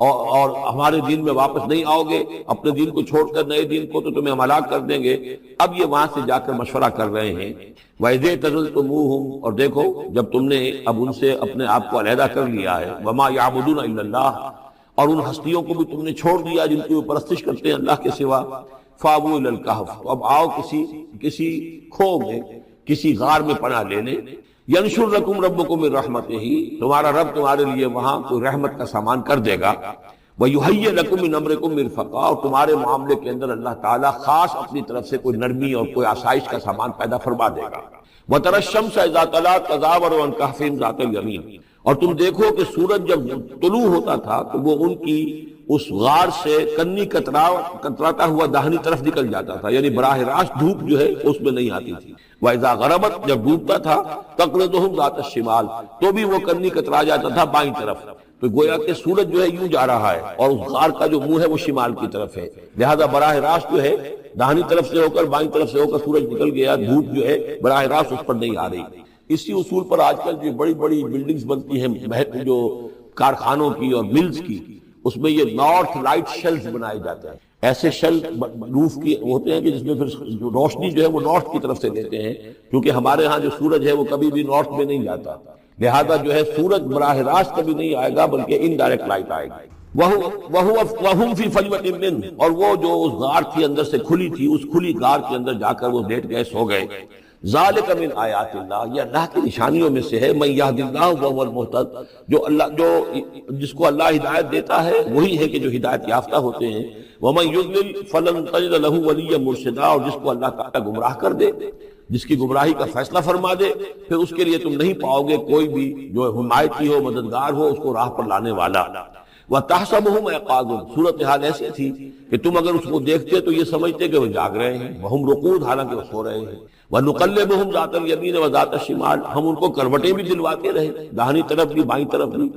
اور ہمارے دین میں واپس نہیں آؤ گے، اپنے دین کو چھوڑ کر نئے دین کو، تو تمہیں ہم ہلاک کر دیں گے۔ اب یہ وہاں سے جا کر مشورہ کر رہے ہیں۔ وَإِذْ اعْتَزَلْتُمُوهُمْ، اور دیکھو جب تم نے اب ان سے اپنے آپ کو علیحدہ کر لیا ہے، وَمَا يَعْبُدُونَ إِلَّا اللَّهَ، اور ان ہستیوں کو بھی تم نے چھوڑ دیا جن کی وہ پرستش کرتے ہیں اللہ کے سوا، فَآوُوا إِلَى الْكَهْفِ، تو اب آؤ کسی کھو میں، کسی غار میں پناہ لینے، ینشر لکم ربکم من رحمتہ، تمہارا رب تمہارے لیے وہاں کوئی رحمت کا سامان کر دے گا، وَيُحَيِّ لَكُم مِّنْ أَمْرِكُم مِّرْفَقًا، اور تمہارے معاملے کے اندر اللہ تعالیٰ خاص اپنی طرف سے کوئی نرمی اور کوئی آسائش کا سامان پیدا فرما دے گا۔ وَتَرَى الشَّمْسَ إِذَا طَلَعَتْ تَزَاوَرُ عَنْ كَهْفِهِمْ ذَاتَ الْيَمِينِ، اور تم دیکھو کہ سورج جب طلوع ہوتا تھا تو وہ ان کی اس غار سے کنی کتراتا ہوا داہنی طرف نکل جاتا تھا، یعنی براہ راست دھوپ جو ہے اس میں نہیں آتی تھی۔ وَإِذَا غَرَبَتْ، جب ڈوبتا تھا، تَقْرِضُهُمْ ذَاتَ الشِّمَالِ، تو بھی وہ کنی کترا جاتا تھا بائیں طرف، تو گویا کہ سورج جو ہے یوں جا رہا ہے اور اس غار کا جو منہ ہے وہ شمال کی طرف ہے، لہذا براہ راست جو ہے داہنی طرف سے ہو کر بائیں طرف سے ہو کر سورج نکل گیا، دھوپ جو ہے براہ راست اس پر نہیں آ رہی۔ اسی اصول پر آج کل جو بڑی بڑی بلڈنگز بنتی ہیں جو کارخانوں کی اور ملز کی، اس میں یہ نارتھ لائٹ شیلز بنائے جاتے ہیں، ایسے شیل روف کی ہوتے ہیں کہ جس میں پھر روشنی جو ہے وہ نارتھ کی طرف سے لیتے ہیں، کیونکہ ہمارے ہاں جو سورج ہے وہ کبھی بھی نارتھ میں نہیں جاتا، لہذا جو ہے سورج براہ راست کبھی نہیں آئے گا بلکہ انڈائریکٹ لائٹ آئے گی۔ وَهُمْ فِي فَجْوَةٍ مِّنْهُ، اور وہ جو اس غار کی اندر سے کھلی تھی، اس کھلی غار کے اندر جا کر وہ لیٹ گئے، سو گئے۔ ذَلِكَ مِنْ آیَاتِ اللَّهِ، یہ اللہ کی نشانیوں میں سے ہے، مَن يَهْدِ اللَّهُ فَهُوَ الْمُهْتَدِ، جو جس کو اللہ ہدایت دیتا ہے وہی ہے کہ جو ہدایت یافتہ ہوتے ہیں۔ وَمَن يُضْلِلْ فَلَن تَجِدَ لَهُ وَلِيًّا مُرْشِدًا، اور جس کو اللہ تعالیٰ گمراہ کر دے، جس کی گمراہی کا فیصلہ فرما دے، پھر اس کے لیے تم نہیں پاؤ گے کوئی بھی جو حمایتی ہو، مددگار ہو، اس کو راہ پر لانے والا۔ وَتَحْسَبُهُمْ أَيْقَاظًا، صورتحال ایسی تھی کہ تم اگر اس کو دیکھتے تو یہ سمجھتے کہ وہ جاگ رہے ہیں، وَهُمْ رُقُودٌ، حالانکہ وہ سو رہے ہیں۔ وَنُقَلِّبُهُمْ ذَاتَ الْيَمِينِ وَذَاتَ الشِّمَالِ، ہم ان کو کروٹیں بھی دلواتے رہے، داہنی طرف بھی بائیں طرف بھی،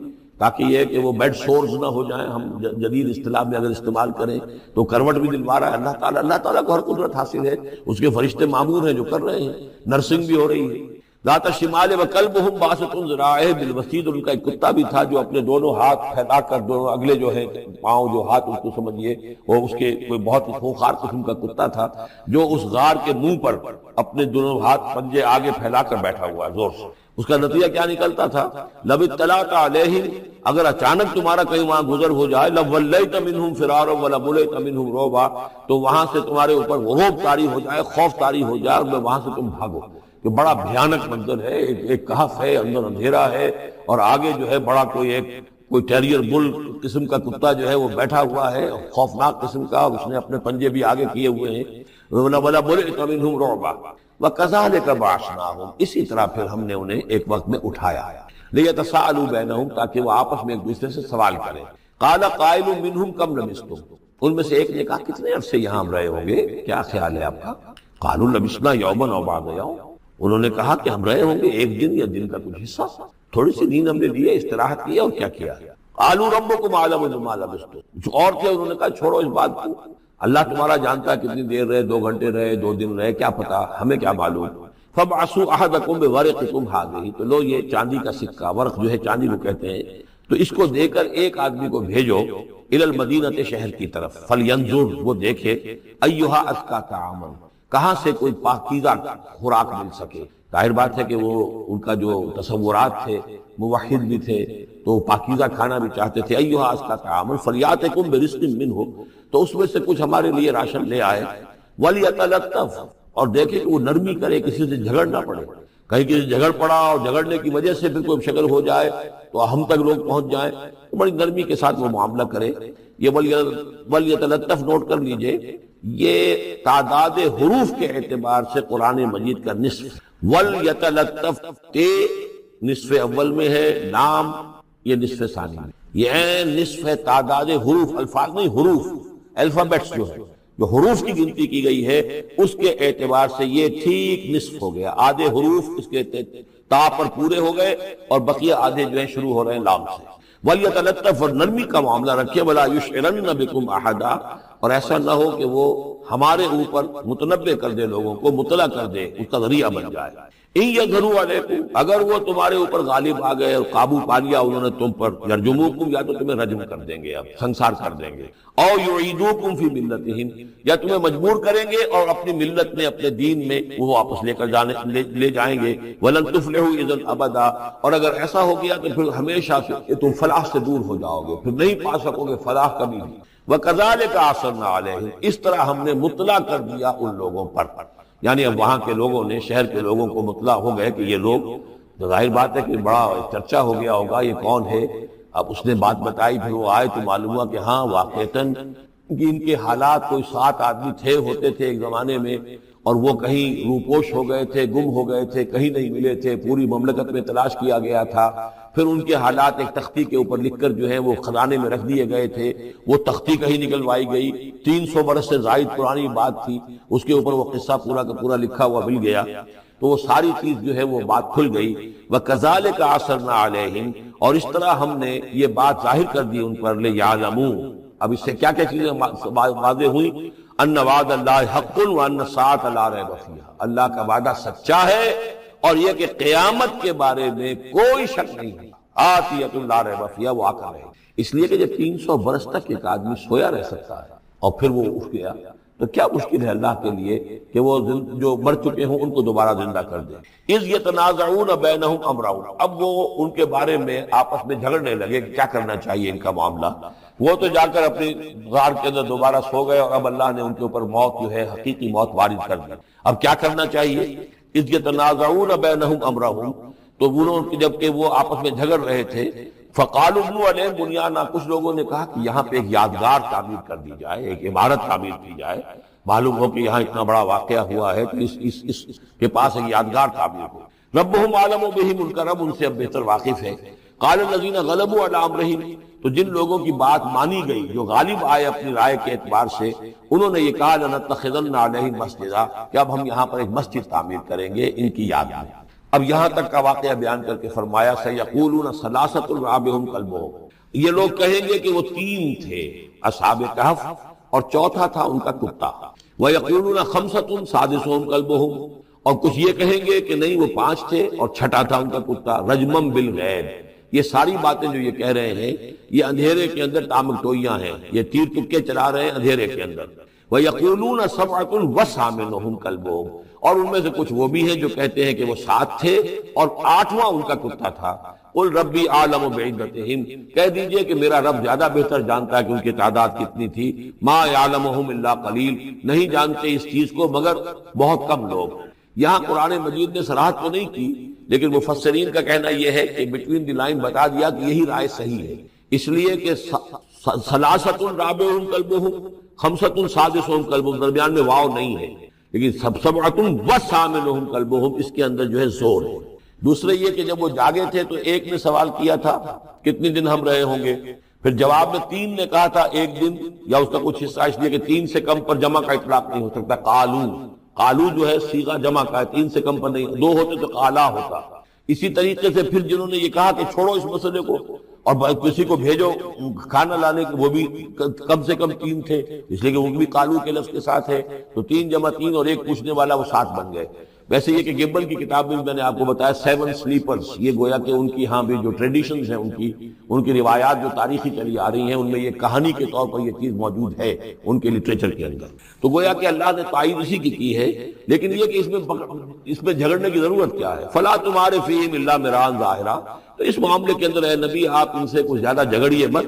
تاکہ یہ کہ وہ بیڈ سورز نہ ہو جائیں، ہم جدید اصطلاح میں اگر استعمال کریں تو کروٹ بھی دلوا رہا ہے اللہ تعالیٰ کو ہر قدرت حاصل ہے، اس کے فرشتے معمور ہیں جو کر رہے ہیں، نرسنگ بھی ہو رہی ہے۔ ذات الشمال وکلبہم باسط ذراعیہ بالوسید، ان کا ایک کتا بھی تھا جو اپنے دونوں ہاتھ پھیلا کر، دونوں اگلے جو ہے پاؤں جو ہاتھ اس کو سمجھیے وہ اس کے کوئی بہت خوخار قسم کا کتا تھا جو اس غار کے منہ پر اپنے دونوں ہاتھ پنجے آگے پھیلا کر بیٹھا ہوا زور سے۔ اس کا نتیجہ کیا نکلتا تھا؟ لَوِ اطَّلَعْتَ عَلَيْهِمْ، اگر اچانک تمہارا کہیں وہاں گزر ہو جائے، لَوَلَّيْتَ مِنْهُمْ فِرَارًا وَلَمُلِئْتَ مِنْهُمْ رُعْبًا، تو وہاں سے تمہارے اوپر رعب طاری ہو جائے، خوف طاری ہو جائے، اور وہاں سے تم بھاگو۔ کہ بڑا بھیانک منظر ہے، ایک کہف ہے، اندر اندھیرا ہے، اور آگے جو ہے بڑا کوئی ٹیریئر بل قسم کا کتا جو ہے وہ بیٹھا ہوا ہے، خوفناک قسم کا، اس نے اپنے پنجے بھی آگے کیے ہوئے ہیں۔ وَلَمُلِئْتَ مِنْهُمْ رُعْبًا وَكَذَلِكَ بَعَثْنَاهُمْ، اسی طرح پھر ہم نے انہیں ایک وقت میں اٹھایا لِيَتَسَاءَلُوا بَيْنَهُمْ، تاکہ وہ آپس میں ایک دوسرے سے سوال کریں۔ قَالَ قَائِلٌ مِّنْهُمْ كَمْ لَبِثْتُمْ، ان میں سے ایک نے کہا کتنے عرصے یہاں ہم رہے ہوں گے، کیا خیال ہے آپ کا؟ قَالُوا لَبِثْنَا يَوْمًا أَوْ بَعْضَ يَوْمٍ، انہوں نے کہا کہ ہم رہے ہوں گے ایک دن یا دن کا کچھ حصہ، تھوڑی سی نیند ہم نے لی ہے، استراحت کی اور کیا کیا۔ قَالُوا رَبُّكُمْ أَعْلَمُ بِمَا لَبِثْتُمْ، جو اور تھے انہوں نے کہا چھوڑو اس بات کو، اللہ تمہارا جانتا ہے کتنی دیر رہے، 2 گھنٹے رہے، 2 دن رہے، کیا پتا، ہمیں کیا معلوم۔ فَابْعَثُوا أَحَدَكُمْ بِوَرِقِكُمْ هَٰذِهِ، تو لو یہ چاندی کا سکہ، ورق جو ہے چاندی کو کہتے ہیں، تو اس کو دے کر ایک آدمی کو بھیجو إِلَى الْمَدِينَةِ، شہر کی طرف، فَلْيَنظُرْ، وہ دیکھے، أَيُّهَا أَزْكَىٰ طَعَامًا، کہاں سے کوئی پاکیزہ خوراک مل سکے؟ ظاہر بات ہے کہ وہ ان کا جو تصورات تھے، موحد بھی تھے تو پاکیزہ کھانا بھی چاہتے تھے۔ ایھا ازکی طعام فلیاتکم برزق منہ، تو اس میں سے کچھ ہمارے لیے راشن لے آئے۔ ولیتلطف، اور دیکھیں کہ وہ نرمی کرے، کسی سے جھگڑ نہ پڑے، کہیں کسی سے جھگڑ پڑا اور جھگڑنے کی وجہ سے پھر کوئی شکل ہو جائے تو ہم تک لوگ پہنچ جائیں، تو بڑی نرمی کے ساتھ وہ معاملہ کرے۔ یہ ولیتلطف نوٹ کر لیجئے، یہ تعداد حروف کے اعتبار سے قرآن مجید کا نصف، ولیتلطف تے نصف اول میں ہے، نام یہ نصف ثانی میں، یہ نصف ہے تعداد حروف، الفاظ نہیں، حروف، الفابیٹس جو ہے، جو حروف کی گنتی کی گئی ہے اس کے اعتبار سے یہ ٹھیک نصف ہو گیا۔ آدھے حروف اس کے تا پر پورے ہو گئے اور بقیہ آدھے جو ہیں شروع ہو رہے ہیں لام سے۔ وَلْيَتَلَطَّفْ، اور نرمی کا معاملہ رکھے، وَلَا يُشْعِرَنَّ بِكُمْ أَحَدًا، اور ایسا نہ ہو کہ وہ ہمارے اوپر متنبع کر دے، لوگوں کو مطلع کر دے، اس کا ذریعہ بن جائے۔ إِن يَظْهَرُوا عَلَيْكُمْ، اگر وہ تمہارے اوپر غالب آ گئے اور قابو پا لیا انہوں نے تم پر، يَرْجُمُوكُمْ، یا تو تمہیں رجم کر دیں گے، اب سنسار کر دیں گے، أَوْ يُعِيدُوكُمْ فِي مِلَّتِهِمْ، یا تمہیں مجبور کریں گے اور اپنی ملت میں، اپنے دین میں وہ واپس لے جائیں گے۔ وَلَن تُفْلِحُوا إِذًا أَبَدًا، اور اگر ایسا ہو گیا تو پھر ہمیشہ سے تم فلاح سے دور ہو جاؤ گے، پھر نہیں پا سکو گے فلاح کبھی بھی۔ وَكَذَلِكَ أَعْثَرْنَا عَلَيْهِمْ، اس طرح ہم نے مطلع کر دیا ان لوگوں پر، یعنی اب وہاں کے لوگوں نے، شہر کے لوگوں کو مطلع ہو گئے کہ یہ لوگ، ظاہر بات ہے کہ بڑا چرچا ہو گیا ہوگا یہ کون ہے۔ اب اس نے بات بتائی، پھر وہ آئے تو معلوم ہوا کہ ہاں واقعتاً ان کے حالات، کوئی 7 آدمی ہوتے تھے ایک زمانے میں، اور وہ کہیں روپوش ہو گئے تھے، گم ہو گئے تھے، کہیں نہیں ملے تھے، پوری مملکت میں تلاش کیا گیا تھا، پھر ان کے حالات ایک تختی کے اوپر لکھ کر جو ہے وہ خزانے میں رکھ دیے گئے تھے، وہ تختی کہیں نکلوائی گئی، 300 برس سے زائد پرانی بات تھی، اس کے اوپر وہ قصہ پورا کا پورا لکھا ہوا مل گیا، تو وہ ساری چیز جو ہے وہ بات کھل گئی۔ وَكَذَلِكَ أَعْثَرْنَا عَلَيْهِمْ، اور اس طرح ہم نے یہ بات ظاہر کر دی ان پر، لِيَعْلَمُوا، اب اس سے کیا کیا چیزیں واضح ہوئی؟ ان وعد اللہ حق وان الساعۃ لا ریب فیہا، اللہ کا وعدہ سچا ہے اور یہ کہ قیامت کے بارے میں کوئی شک نہیں ہے، آتیۃ لا ریب فیہا، وہ آ کر رہے، اس لیے کہ جب 300 برس تک ایک آدمی سویا رہ سکتا ہے اور پھر وہ اٹھ گیا تو کیا مشکل ہے اللہ کے لیے کہ وہ جو مر چکے ہوں ان کو دوبارہ زندہ کر دے۔ اذ یتنازعون بینہم امرہم، اب وہ ان کے بارے میں آپس میں جھگڑنے لگے کہ کیا کرنا چاہیے ان کا معاملہ۔ وہ تو جا کر اپنی غار کے اندر دوبارہ سو گئے اور اب اللہ نے ان کے اوپر موت جو ہے حقیقی موت وارد کر دی، اب کیا کرنا چاہیے؟ اذ یتنازعون بینہم امرہم، تو انہوں جبکہ وہ آپس میں جھگڑ رہے تھے، فقالوا ابنوا علیہم بنیانا، کچھ لوگوں نے کہا کہ یہاں پہ ایک یادگار تعمیر کر دی جائے، ایک عمارت تعمیر کی جائے، معلوم ہو کہ یہاں اتنا بڑا واقعہ ہوا ہے تو اس کے پاس ایک یادگار تعمیر ہو۔ ربہم اعلم بہم، ان کا رب ان سے اب بہتر واقف ہے۔ قال الذین غلبوا علی امرہم، تو جن لوگوں کی بات مانی گئی، جو غالب آئے اپنی رائے کے اعتبار سے، انہوں نے یہ کہا لنتخذن علیہم مسجدا، کہ اب ہم یہاں پر ایک مسجد تعمیر کریں گے ان کی یاد میں۔ اب یہاں تک کا واقعہ بیان کر کے فرمایا سیقولون ثلاثۃ رابعہم کلبہم، یہ لوگ کہیں گے کہ وہ 3 تھے اصحاب کہف اور چوتھا تھا ان کا کتا، ویقولون خمسۃ سادسہم کلبہم، اور کچھ یہ کہیں گے کہ نہیں وہ 5 تھے اور چھٹا تھا ان کا کتا، رجمم بالغیب۔ یہ ساری باتیں جو یہ کہہ رہے ہیں یہ اندھیرے کے اندر تامکٹوئیاں ہیں، یہ تیر تکے چلا رہے ہیں اندھیرے کے اندر۔ وَيَقُولُونَ سَبْعَةٌ وَثَامِنُهُمْ كَلْبُهُمْ، اور ان میں سے کچھ وہ بھی ہیں جو کہتے ہیں کہ وہ 7 تھے اور 8واں ان کا کتا تھا۔ قُلْ رَبِّي أَعْلَمُ بِعِدَّتِهِمْ، کہہ دیجئے کہ میرا رب زیادہ بہتر جانتا ہے کہ ان کی تعداد کتنی تھی۔ مَا يَعْلَمُهُمْ إِلَّا قَلِيلٌ، نہیں جانتے اس چیز کو مگر بہت کم لوگ۔ یہاں قرآن مجید نے صراحت تو نہیں کی، لیکن مفسرین کا کہنا یہ ہے کہ بٹوین دی لائن بتا دیا کہ یہی رائے صحیح ہے، اس لیے کہ ثلاثۃ رابعہم کلبہم، خمسۃ سادسہم کلبہم، درمیان میں واو نہیں ہے، لیکن سبعۃ وثامنہم کلبہم اس کے اندر جو ہے زور ہے۔ دوسرے یہ کہ جب وہ جاگے تھے تو ایک نے سوال کیا تھا کتنے دن ہم رہے ہوں گے، پھر جواب میں 3 نے کہا تھا 1 دن یا اس کا کچھ حصہ، اس لیے کہ 3 سے کم پر جمع کا اطلاق نہیں ہو سکتا۔ قالو جو ہے صیغہ جمع کا ہے، 3 سے کم پر نہیں، 2 ہوتے تو قالا ہوتا۔ اسی طریقے سے پھر جنہوں نے یہ کہا کہ چھوڑو اس مسئلے کو اور کسی کو بھیجو کھانا لانے کے، وہ بھی کم سے کم 3 تھے، اس لیے کہ وہ بھی قالو کے لفظ کے ساتھ ہے، تو 3 جمع 3 اور ایک پوچھنے والا، وہ 7 بن گئے۔ ویسے یہ کہ گبل کی کتاب میں نے آپ کو بتایا 7 سلیپرز، یہ گویا کہ ان کی ہاں بھی جو ٹریڈیشنز ہیں ان کی روایات جو تاریخی چلی آ رہی ہیں ان میں یہ کہانی کے طور پر یہ چیز موجود ہے ان کے لٹریچر کے اندر. تو گویا کہ اللہ نے تائید اسی کی ہے، لیکن یہ کہ اس میں جھگڑنے کی ضرورت کیا ہے. فلا تمہارے فیہم الا مران ظاہرا، تو اس معاملے کے اندر اے نبی آپ ان سے کچھ زیادہ جھگڑیے مت.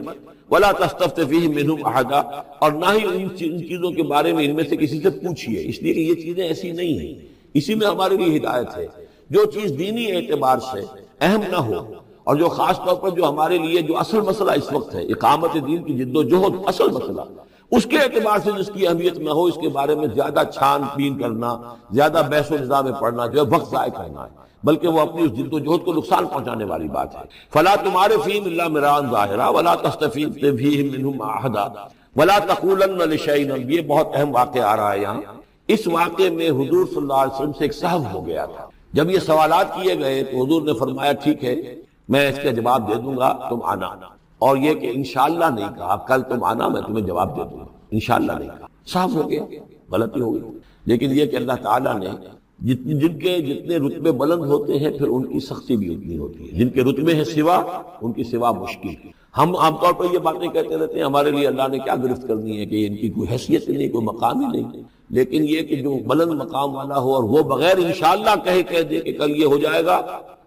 ولا تستفت فیہم منہم احدا، اور نہ ہی ان چیزوں کے بارے میں ان میں سے کسی سے پوچھیے، اس لیے کہ یہ چیزیں ایسی نہیں ہیں. اسی میں ہمارے لیے ہدایت ہے. جو چیز دینی اعتبار سے اہم نہ ہو، اور جو خاص طور پر جو ہمارے لیے جو اصل مسئلہ اس وقت ہے اقامت دین کی جد و جہد، اصل مسئلہ اس کے اعتبار سے جس کی اہمیت نہ ہو، اس کے بارے میں زیادہ چھان بین کرنا، زیادہ بحث و نظام میں پڑھنا جو ہے وقت ضائع کرنا ہے، بلکہ وہ اپنی اس جد و جہد کو نقصان پہنچانے والی بات ہے. فلا تمہارے فیہم الا مران ظاہرا ولا تستفت فیہم منہم احدا ولا تقولن لشیء، یہ بہت اہم واقعہ آ رہا ہے یہاں. اس واقعے میں حضور صلی اللہ علیہ وسلم سے ایک سہو ہو گیا تھا. جب یہ سوالات کیے گئے تو حضور نے فرمایا ٹھیک ہے میں اس کا جواب دے دوں گا، تم آنا. اور یہ کہ انشاءاللہ نہیں کہا، کل تم آنا میں تمہیں جواب دے دوں گا، انشاءاللہ نہیں کہا. صاف ہو گیا، غلطی ہو گئی. لیکن یہ کہ اللہ تعالیٰ نے جن کے جتنے رتبے بلند ہوتے ہیں پھر ان کی سختی بھی اتنی ہوتی ہے. جن کے رتبے ہیں سوا، ان کی سوا مشکل. ہم عام طور پر یہ باتیں کہتے رہتے ہیں ہمارے لیے اللہ نے کیا گرفت کرنی ہے کہ ان کی کوئی حیثیت نہیں، کوئی مقام ہی نہیں. لیکن یہ کہ جو بلند مقام والا ہو اور وہ بغیر انشاءاللہ کہہ دے کہ کل یہ ہو جائے گا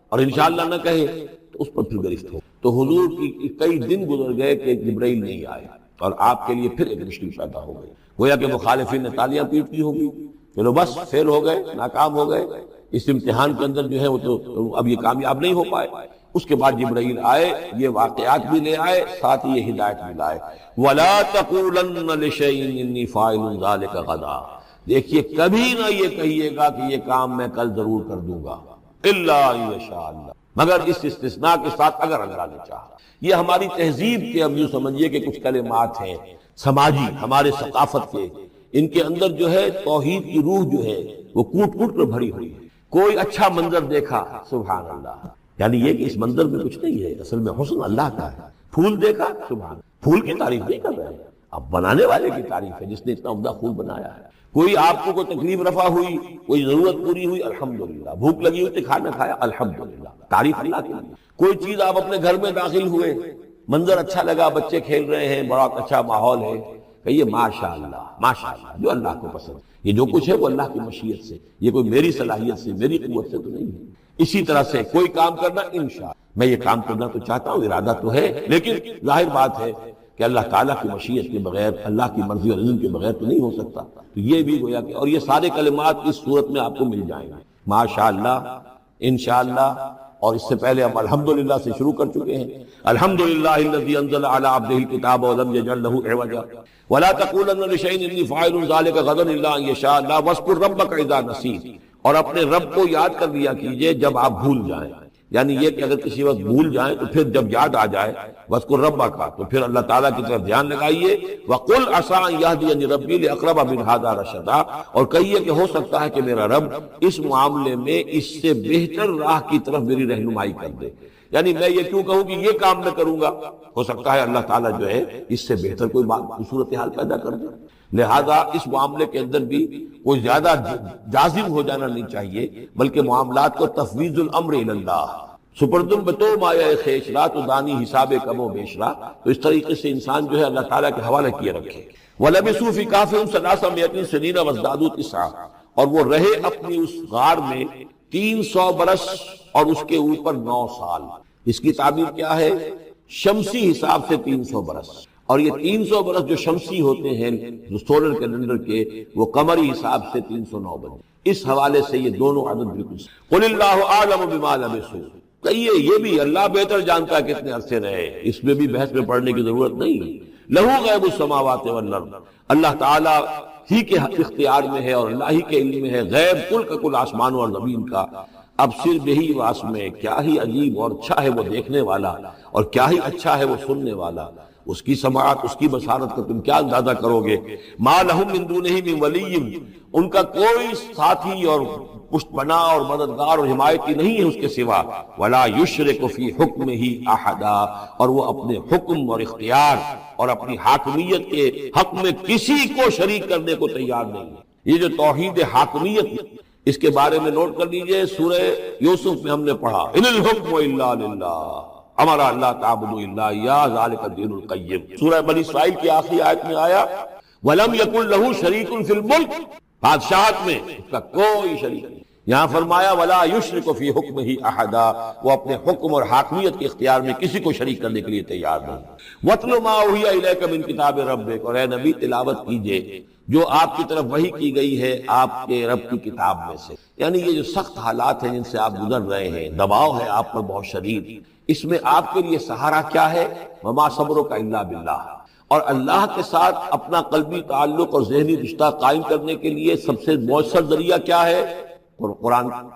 اور انشاءاللہ نہ کہے تو اس پر پھر گرفت ہو. تو حضور کی کئی دن گزر گئے کہ جبرائیل نہیں آئے اور آپ کے لیے پھر ایک مشکل پیدا ہو گئی. گویا کہ مخالفین نے تالیاں پیٹتی ہوگی، چلو بس فیل ہو گئے، ناکام ہو گئے اس امتحان کے اندر جو ہے وہ تو اب یہ کامیاب نہیں ہو پائے. اس کے بعد جبرائیل آئے، یہ واقعات بھی لے آئے، ساتھ ہی یہ ہدایت بھی لائے. وَلَا تَقُولَنَّ لِشَيْءٍ إِنِّي فَاعِلٌ ذَلِكَ غَدًا، دیکھیے کبھی نہ یہ کہیے گا کہ یہ کام میں کل ضرور کر دوں گا، إِلَّا إِن يَشَاءَ اللَّهُ، مگر اس استثناء کے ساتھ اگر اللہ نے چاہا. یہ ہماری تہذیب کے اب یوں سمجھیے کہ کچھ کلمات ہیں سماجی، ہمارے ثقافت کے، ان کے اندر جو ہے توحید کی روح جو ہے وہ کوٹ کوٹ کر بھری ہوئی ہے. کوئی اچھا منظر دیکھا، سبحان اللہ، یعنی یہ کہ اس منظر میں کچھ نہیں ہے، اصل میں حسن اللہ کا ہے. پھول دیکھا، سبحان، پھول کی تعریف نہیں کر رہے ہیں، اب بنانے والے کی تعریف ہے جس نے اتنا عمدہ پھول بنایا ہے. کوئی آپ کو کوئی تکلیف رفع ہوئی، کوئی ضرورت پوری ہوئی، الحمدللہ. بھوک لگی ہوئی تو کھانا کھایا، الحمدللہ، تعریف اللہ کی. کوئی چیز آپ اپنے گھر میں داخل ہوئے، منظر اچھا لگا، بچے کھیل رہے ہیں، بڑا اچھا ماحول ہے، کہیے ماشاءاللہ ماشاءاللہ، جو اللہ کو پسند. یہ جو کچھ ہے وہ اللہ کی مشیت سے، یہ کوئی میری صلاحیت سے، میری قوت سے تو نہیں ہے. اسی طرح سے کوئی کام کرنا، انشاءاللہ میں یہ کام کرنا تو چاہتا ہوں، ارادہ تو ہے، لیکن ظاہر بات ہے کہ اللہ تعالیٰ کی مشیت کے بغیر، اللہ کی مرضی اور اذن کے بغیر تو نہیں ہو سکتا. تو یہ بھی گویا کہ، اور یہ سارے کلمات اس صورت میں آپ کو مل جائیں گے، ماشاءاللہ، انشاءاللہ. اور اس سے پہلے ہم الحمدللہ سے شروع کر چکے ہیں. الحمدللہ الذی انزل علی عبدہ الکتاب ولم یجعل لہ عوجا ولا تقولن لشیء انی فاعل ذلک غدا الا ان یشاء اللہ واذکر ربک اذا نسیت، اور اپنے رب کو یاد کر لیا کیجئے جب آپ بھول جائیں. یعنی یہ کہ اگر کسی وقت بھول جائیں تو پھر جب یاد آ جائے وَاذْكُرْ رَبَّكَ، تو پھر اللہ تعالیٰ کی طرف دھیان لگائیے. وَقُلْ عَسَىٰ أَن يَهْدِيَنِ رَبِّي لِأَقْرَبَ مِنْ هَٰذَا رَشَدًا، اور کہیے کہ ہو سکتا ہے کہ میرا رب اس معاملے میں اس سے بہتر راہ کی طرف میری رہنمائی کر دے. یعنی میں یہ کیوں کہوں کہ یہ کام میں کروں گا، ہو سکتا ہے اللہ تعالیٰ جو ہے اس سے بہتر کوئی صورتحال پیدا کر دے. لہذا اس معاملے کے اندر بھی کوئی زیادہ جازم ہو جانا نہیں چاہیے، بلکہ معاملات کو تفویض الامر الی اللہ، سپردم بتو مایا خیشرا تو دانی حساب کم و بیشرا. تو اس طریقے سے انسان جو ہے اللہ تعالیٰ کے حوالے کیے رکھے. وَلَبِثُوا فِي كَهْفِهِمْ ثَلَاثَ مِائَةٍ سِنِينَ وَازْدَادُوا تِسْعًا، اور وہ رہے اپنی اس غار میں 300 برس اور اس کے اوپر 9 سال. اس کی تعبیر کیا ہے؟ شمسی حساب سے 300 برس، اور یہ 300 برس جو شمسی ہوتے ہیں جو سولر کیلنڈر کے، وہ قمری حساب سے 309 بنے. اس حوالے سے یہ دونوں عدد بالکل. قُلِ اللَّهُ أَعْلَمُ بِمَا لَبِثُوا، کہیے یہ بھی اللہ بہتر جانتا ہے کتنے عرصے رہے، اس میں بھی بحث میں پڑھنے کی ضرورت نہیں. لہو غیب السماوات والارض، اللہ تعالیٰ ہی کے اختیار میں ہے اور اللہ ہی کے علم میں ہے غیب کل کا کل آسمانوں اور زمین کا. اب صرف یہی واس میں کیا ہی عجیب اور اچھا ہے وہ دیکھنے والا، اور کیا ہی اچھا ہے وہ سننے والا. اس کی سماعت، اس کی بصارت کا تم کیا اندازہ کرو گے. ما لہم من دونہ من ولی، ان کا کوئی ساتھی اور پشت بنا اور مددگار اور حمایتی نہیں ہے اس کے سوا. ولا یشرک فی حکمہ احدا، اور وہ اپنے حکم اور اختیار اور اپنی حاکمیت کے حق میں کسی کو شریک کرنے کو تیار نہیں ہے. یہ جو توحید حاکمیت اس کے بارے میں نوٹ کر لیجئے، سورہ یوسف میں ہم نے پڑھا ان الحکم الا للہ، ہمارا اللہ تعبدوا الا اياه ذلك الدين القیم۔ سورہ بنی اسرائیل کی آخری آیت میں آیا وَلَمْ يَكُنْ لَهُ شَرِيكٌ فِي الْمُلْكِ، بادشاہت میں اس کا کوئی شریک نہیں۔ یہاں فرمایا وَلَا يُشْرِكُ فِي حُكْمِهِ أَحَدًا، وہ اپنے حکم اور حاکمیت کے اختیار میں کسی کو شریک کرنے کے لیے تیار نہیں۔ وَاتْلُ مَا أُوحِيَ إِلَيْكَ مِن كِتَابِ رَبِّكَ، اور اے نبی تلاوت کیجئے جو آپ کی طرف وحی کی گئی ہے آپ کے رب کی کتاب میں سے۔ یعنی یہ جو سخت حالات ہیں جن سے آپ گزر رہے ہیں، دباؤ ہے آپ پر بہت شدید، اس میں آپ کے لیے سہارا کیا ہے؟ وَمَا صَبْرُكَ إِلَّا بِاللَّهِ، اور اللہ کے ساتھ اپنا قلبی تعلق اور ذہنی رشتہ قائم کرنے کے لیے سب سے مؤثر ذریعہ کیا ہے؟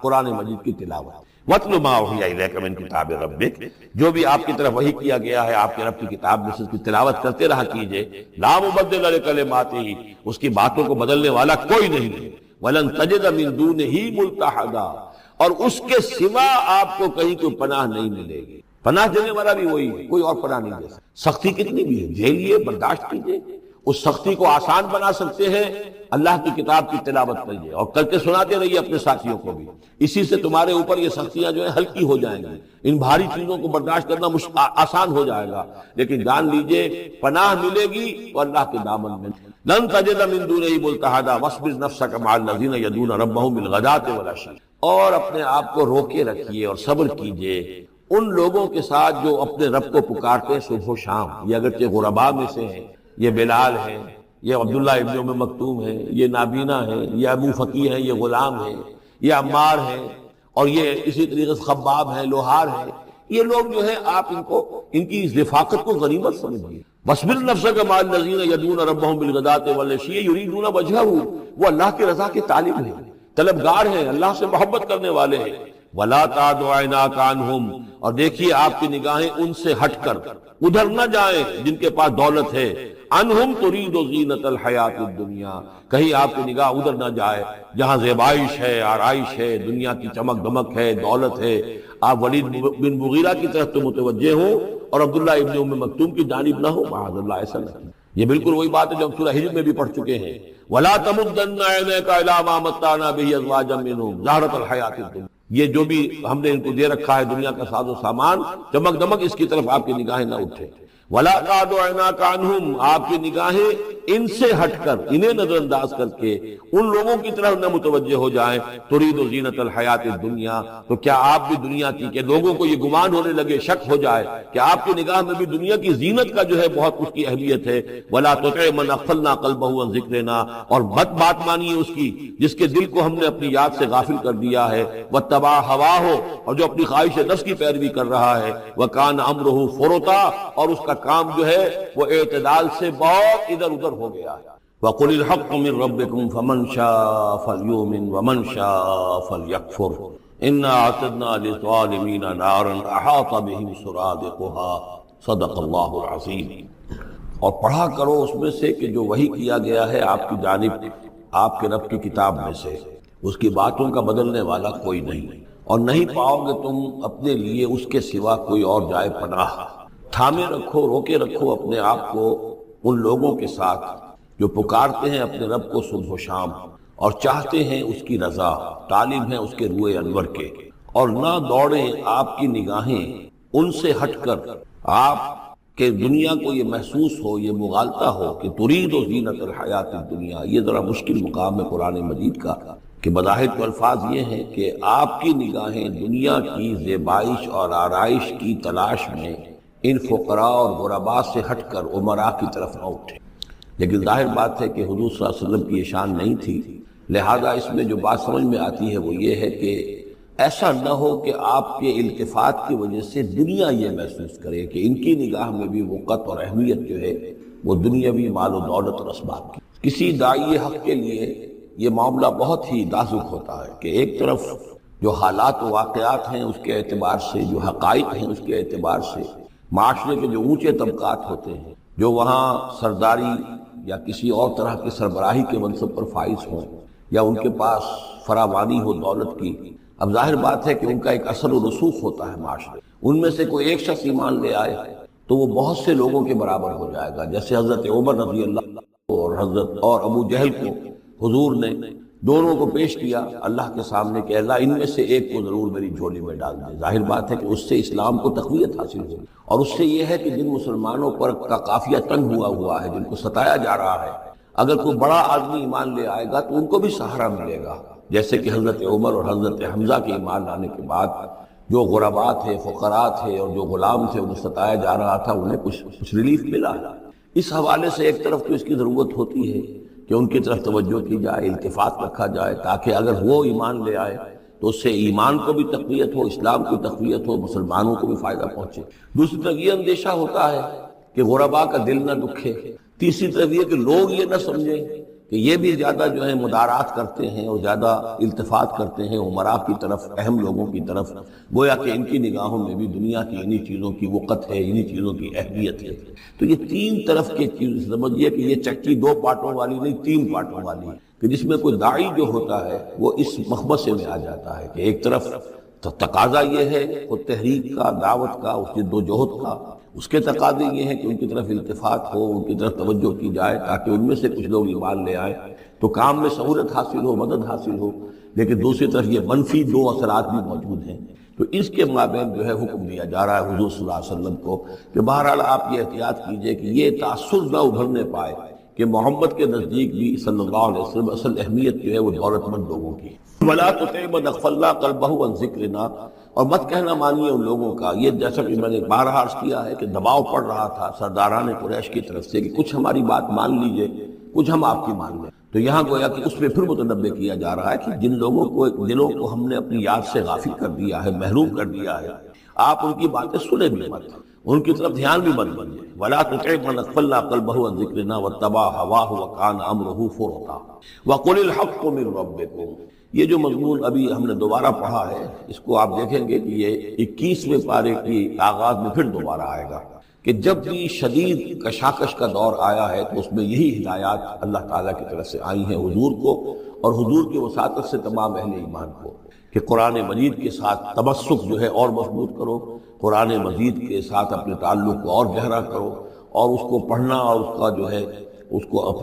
قرآن مجید کی تلاوت۔ وَاتْلُ مَا أُوحِيَ إِلَيْكَ مِن كِتَابِ رَبِّكَ، جو بھی آپ کی طرف وحی کیا گیا ہے آپ کے رب کی کتاب میں سے، اس کی تلاوت کرتے رہا کیجئے۔ لَا مُبَدِّلَ لِكَلِمَاتِهِ، اس کی باتوں کو بدلنے والا کوئی نہیں ہے۔ وَلَن تَجِدَ مِن دُونِهِ مُلْتَحَدًا، اور اس کے سوا آپ کو کہیں کوئی پناہ نہیں ملے گی۔ پناہ دینے والا بھی وہی ہے، کوئی اور پناہ نہیں دے سکتا۔ سختی کتنی بھی ہے جھیلیے، برداشت کیجئے۔ اس سختی کو آسان بنا سکتے ہیں، اللہ کی کتاب کی تلاوت کریے اور کر کے سناتے رہیے اپنے ساتھیوں کو بھی، اسی سے تمہارے اوپر یہ سختیاں جو ہیں ہلکی ہو جائیں گی، ان بھاری چیزوں کو برداشت کرنا آسان ہو جائے گا۔ لیکن جان لیجئے پناہ ملے گی تو اللہ کے دامن میں۔ لن تجد من دونہ ملتحدا واصبر نفسک مع الذین یدعون ربهم بالغداة والعشی، اور اپنے آپ کو روکے رکھیے اور صبر کیجئے ان لوگوں کے ساتھ جو اپنے رب کو پکارتے ہیں صبح و شام۔ یہ اگرچہ غرباء میں سے ہیں، یہ بلال ہیں، یہ عبداللہ ابن ام مکتوم ہیں، یہ نابینا ہیں، یہ ابو فقی ہیں، یہ غلام ہیں، یہ عمار ہیں، اور یہ اسی طریقے سے خباب ہیں، لوہار ہیں۔ یہ لوگ جو ہیں آپ ان کی اس رفاقت کو غنیمت سمجھیے۔ وَاصْبِرْ نَفْسَكَ مَعَ الَّذِينَ يَدْعُونَ رَبَّهُم بِالْغَدَاةِ وَالْعَشِيِّ يُرِيدُونَ وَجْهَهُ، وہ اللہ کی رضا کے طالب ہیں، طلبگار ہیں، اللہ سے محبت کرنے والے ہیں۔ وَلَا تَعْدُ عَيْنَاكَ عَنْهُمْ، اور دیکھیے آپ کی نگاہیں ان سے ہٹ کر ادھر نہ جائیں جن کے پاس دولت ہے۔ عنہم ترید زینت الحیات الدنیا، کہیں آپ کی نگاہ ادھر نہ جائے جہاں زیبائش ہے، آرائش ہے، دنیا کی چمک دمک ہے، دولت ہے۔ آپ ولید بن مغیرہ کی طرف تو متوجہ ہوں اور عبداللہ ابن ام مکتوم کی جانب نہ ہو، معاذ اللہ ایسا نہیں۔ یہ بالکل وہی بات ہے جو ہم سورہ ہجر میں بھی پڑھ چکے ہیں، وَلَا تَمُدَّنَّ عَيْنَيْكَ إِلَىٰ مَا مَتَّعْنَا بِهِ أَزْوَاجًا مِّنْهُمْ زَهْرَةَ الْحَيَاةِ الدُّنْيَا، یہ جو بھی ہم نے ان کو دے رکھا ہے دنیا کا ساز و سامان، چمک دمک، اس کی طرف آپ کی نگاہیں نہ اٹھے۔ وَلَا تَعْدُ عَيْنَاكَ عَنْهُمْ، آپ کی نگاہیں ان سے ہٹ کر، انہیں نظر انداز کر کے ان لوگوں کی طرف نہ متوجہ ہو جائیں۔ ترید زینت الحیات الدنیا، تو کیا آپ بھی دنیا کی، کہ لوگوں کو یہ گمان ہونے لگے، شک ہو جائے کہ آپ کی نگاہ میں بھی دنیا کی زینت کا جو ہے بہت اس کی اہمیت ہے۔ وَلَا تُطِعْ مَنْ أَغْفَلْنَا قَلْبَهُ عَنْ ذِكْرِنَا، اور بات مانیے اس کی جس کے دل کو ہم نے اپنی یاد سے غافل کر دیا ہے۔ وَاتَّبَعَ هَوَاهُ، اور جو اپنی خواہش نفس کی پیروی کر رہا ہے۔ وَكَانَ أَمْرُهُ فُرُطًا، اور اس کا کام جو ہے وہ اعتدال سے بہت ادھر ادھر ہو گیا ہے۔ وَقُلِ الْحَقُّ مِن رَبِّكُمْ فَمَنْ شَاءَ فَلْيُؤْمِنْ وَمَنْ شَاءَ فَلْيَكْفُرْ إِنَّا أَعْتَدْنَا لِلظَّالِمِينَ نَارًا أَحَاطَ بِهِمْ سُرَادِقُهَا صدق اللہ العظیم۔ اور پڑھا کرو اس میں سے کہ جو وحی کیا گیا ہے آپ کی جانب آپ کے رب کی کتاب میں سے، اس کی باتوں کا بدلنے والا کوئی نہیں، اور نہیں پاؤ گے تم اپنے لیے اس کے سوا کوئی اور جائے پناہ۔ تھامے رکھو، روکے رکھو اپنے آپ کو ان لوگوں کے ساتھ جو پکارتے ہیں اپنے رب کو صبح و شام اور چاہتے ہیں اس کی رضا، طالب ہیں اس کے روئے انور کے، اور نہ دوڑیں آپ کی نگاہیں ان سے ہٹ کر آپ کہ دنیا کو یہ محسوس ہو، یہ مغالطہ ہو کہ ترید و زینت الحیات الدنیا۔ یہ ذرا مشکل مقام ہے قرآن مجید کا کہ بظاہر تو الفاظ یہ ہیں کہ آپ کی نگاہیں دنیا کی زیبائش اور آرائش کی تلاش میں ان فقراء اور غرباء سے ہٹ کر امراء کی طرف نہ اٹھے۔ لیکن ظاہر بات ہے کہ حضور صلی اللہ علیہ وسلم کی یہ شان نہیں تھی، لہذا اس میں جو بات سمجھ میں آتی ہے وہ یہ ہے کہ ایسا نہ ہو کہ آپ کے التفات کی وجہ سے دنیا یہ محسوس کرے کہ ان کی نگاہ میں بھی وقت اور اہمیت جو ہے وہ دنیاوی مال و دولت اور اسباب کی۔ کسی داعی حق کے لیے یہ معاملہ بہت ہی نازک ہوتا ہے کہ ایک طرف جو حالات و واقعات ہیں اس کے اعتبار سے، جو حقائق ہیں اس کے اعتبار سے، معاشرے کے جو اونچے طبقات ہوتے ہیں جو وہاں سرداری یا کسی اور طرح کی سربراہی کے منصب پر فائز ہوں یا ان کے پاس فراوانی ہو دولت کی، اب ظاہر بات ہے کہ ان کا ایک اثر و رسوخ ہوتا ہے معاشرے۔ ان میں سے کوئی ایک شخص ایمان لے آئے تو وہ بہت سے لوگوں کے برابر ہو جائے گا، جیسے حضرت عمر رضی اللہ عنہ اور ابو جہل کو حضور نے دونوں کو پیش کیا اللہ کے سامنے کہ اللہ ان میں سے ایک کو ضرور میری جھولی میں ڈال دے۔ ظاہر بات ہے کہ اس سے اسلام کو تقویت حاصل ہوگی، اور اس سے یہ ہے کہ جن مسلمانوں پر کا قافیہ تنگ ہوا ہے، جن کو ستایا جا رہا ہے، اگر کوئی بڑا آدمی ایمان لے آئے گا تو ان کو بھی سہارا ملے گا، جیسے کہ حضرت عمر اور حضرت حمزہ کے ایمان لانے کے بعد جو غرباء تھے، فقراء تھے اور جو غلام تھے انہیں ستایا جا رہا تھا، انہیں کچھ ریلیف ملا۔ اس حوالے سے ایک طرف تو اس کی ضرورت ہوتی ہے کہ ان کی طرف توجہ کی جائے، التفات رکھا جائے، تاکہ اگر وہ ایمان لے آئے تو اس سے ایمان کو بھی تقویت ہو، اسلام کی تقویت ہو، مسلمانوں کو بھی فائدہ پہنچے۔ دوسری طرف یہ اندیشہ ہوتا ہے کہ غرباء کا دل نہ دکھے۔ تیسری طرف یہ کہ لوگ یہ نہ سمجھیں کہ یہ بھی زیادہ جو ہے مدارات کرتے ہیں اور زیادہ التفات کرتے ہیں عمراء کی طرف، اہم لوگوں کی طرف، گویا کہ ان کی نگاہوں میں بھی دنیا کی انہی چیزوں کی وقت ہے، انہی چیزوں کی اہمیت ہے۔ تو یہ تین طرف کی چیز سمجھیے کہ یہ چکی دو پارٹوں والی نہیں، تین پارٹوں والی ہے، کہ جس میں کوئی داعی جو ہوتا ہے وہ اس مخمصے میں آ جاتا ہے کہ ایک طرف تقاضا یہ ہے خود تحریک کا، دعوت کا، اس جدوجہد کا، اس کے تقاضے یہ ہیں کہ ان کی طرف التفات ہو، ان کی طرف توجہ کی جائے تاکہ ان میں سے کچھ لوگ ایمان لے آئے تو کام میں سہولت حاصل ہو، مدد حاصل ہو۔ لیکن دوسری طرف یہ منفی دو اثرات بھی موجود ہیں، تو اس کے مابین جو ہے حکم دیا جا رہا ہے حضور صلی اللہ علیہ وسلم کو کہ بہرحال آپ یہ احتیاط کیجئے کہ یہ تاثر نہ ابھرنے پائے کہ محمد کے نزدیک بھی صلی اللہ علیہ وسلم اصل اہمیت جو ہے وہ دولت مند لوگوں کی۔ وَلَا تُطِعْ مَنْ أَغْفَلْنَا قَلْبَهُ عَنْ ذِكْرِنَا، اور مت کہنا مانیے ان لوگوں کا، یہ جیسا کہ میں نے بارہا عرض کیا ہے کہ دباؤ پڑ رہا تھا سرداران قریش کی طرف سے کہ کچھ ہماری بات مان لیجئے، کچھ ہم آپ کی مان لیں۔ تو یہاں گویا کہ اس میں پھر متنبہ کیا جا رہا ہے کہ جن لوگوں کو دلوں کو ہم نے اپنی یاد سے غافل کر دیا ہے، محروم کر دیا ہے، آپ ان کی باتیں سنیں بھی مت، ان کی طرف دھیان بھی مت بنیے۔ وَلَا تُطِعْ مَنْ أَغْفَلْنَا قَلْبَهُ عَنْ ذِكْرِنَا وَاتَّبَعَ هَوَاهُ وَكَانَ أَمْرُهُ فُرُطًا وَقُلِ الْحَقُّ مِنْ رَبِّكُمْ۔ یہ جو مضمون ابھی ہم نے دوبارہ پڑھا ہے، اس کو آپ دیکھیں گے کہ یہ 21ویں پارے کی آغاز میں پھر دوبارہ آئے گا کہ جب بھی شدید کشاکش کا دور آیا ہے تو اس میں یہی ہدایات اللہ تعالیٰ کی طرف سے آئی ہیں حضور کو اور حضور کی وساطت سے تمام اہل ایمان کو، کہ قرآن مجید کے ساتھ تمسک جو ہے اور مضبوط کرو، قرآن مجید کے ساتھ اپنے تعلق کو اور گہرا کرو، اور اس کو پڑھنا اور اس کا جو ہے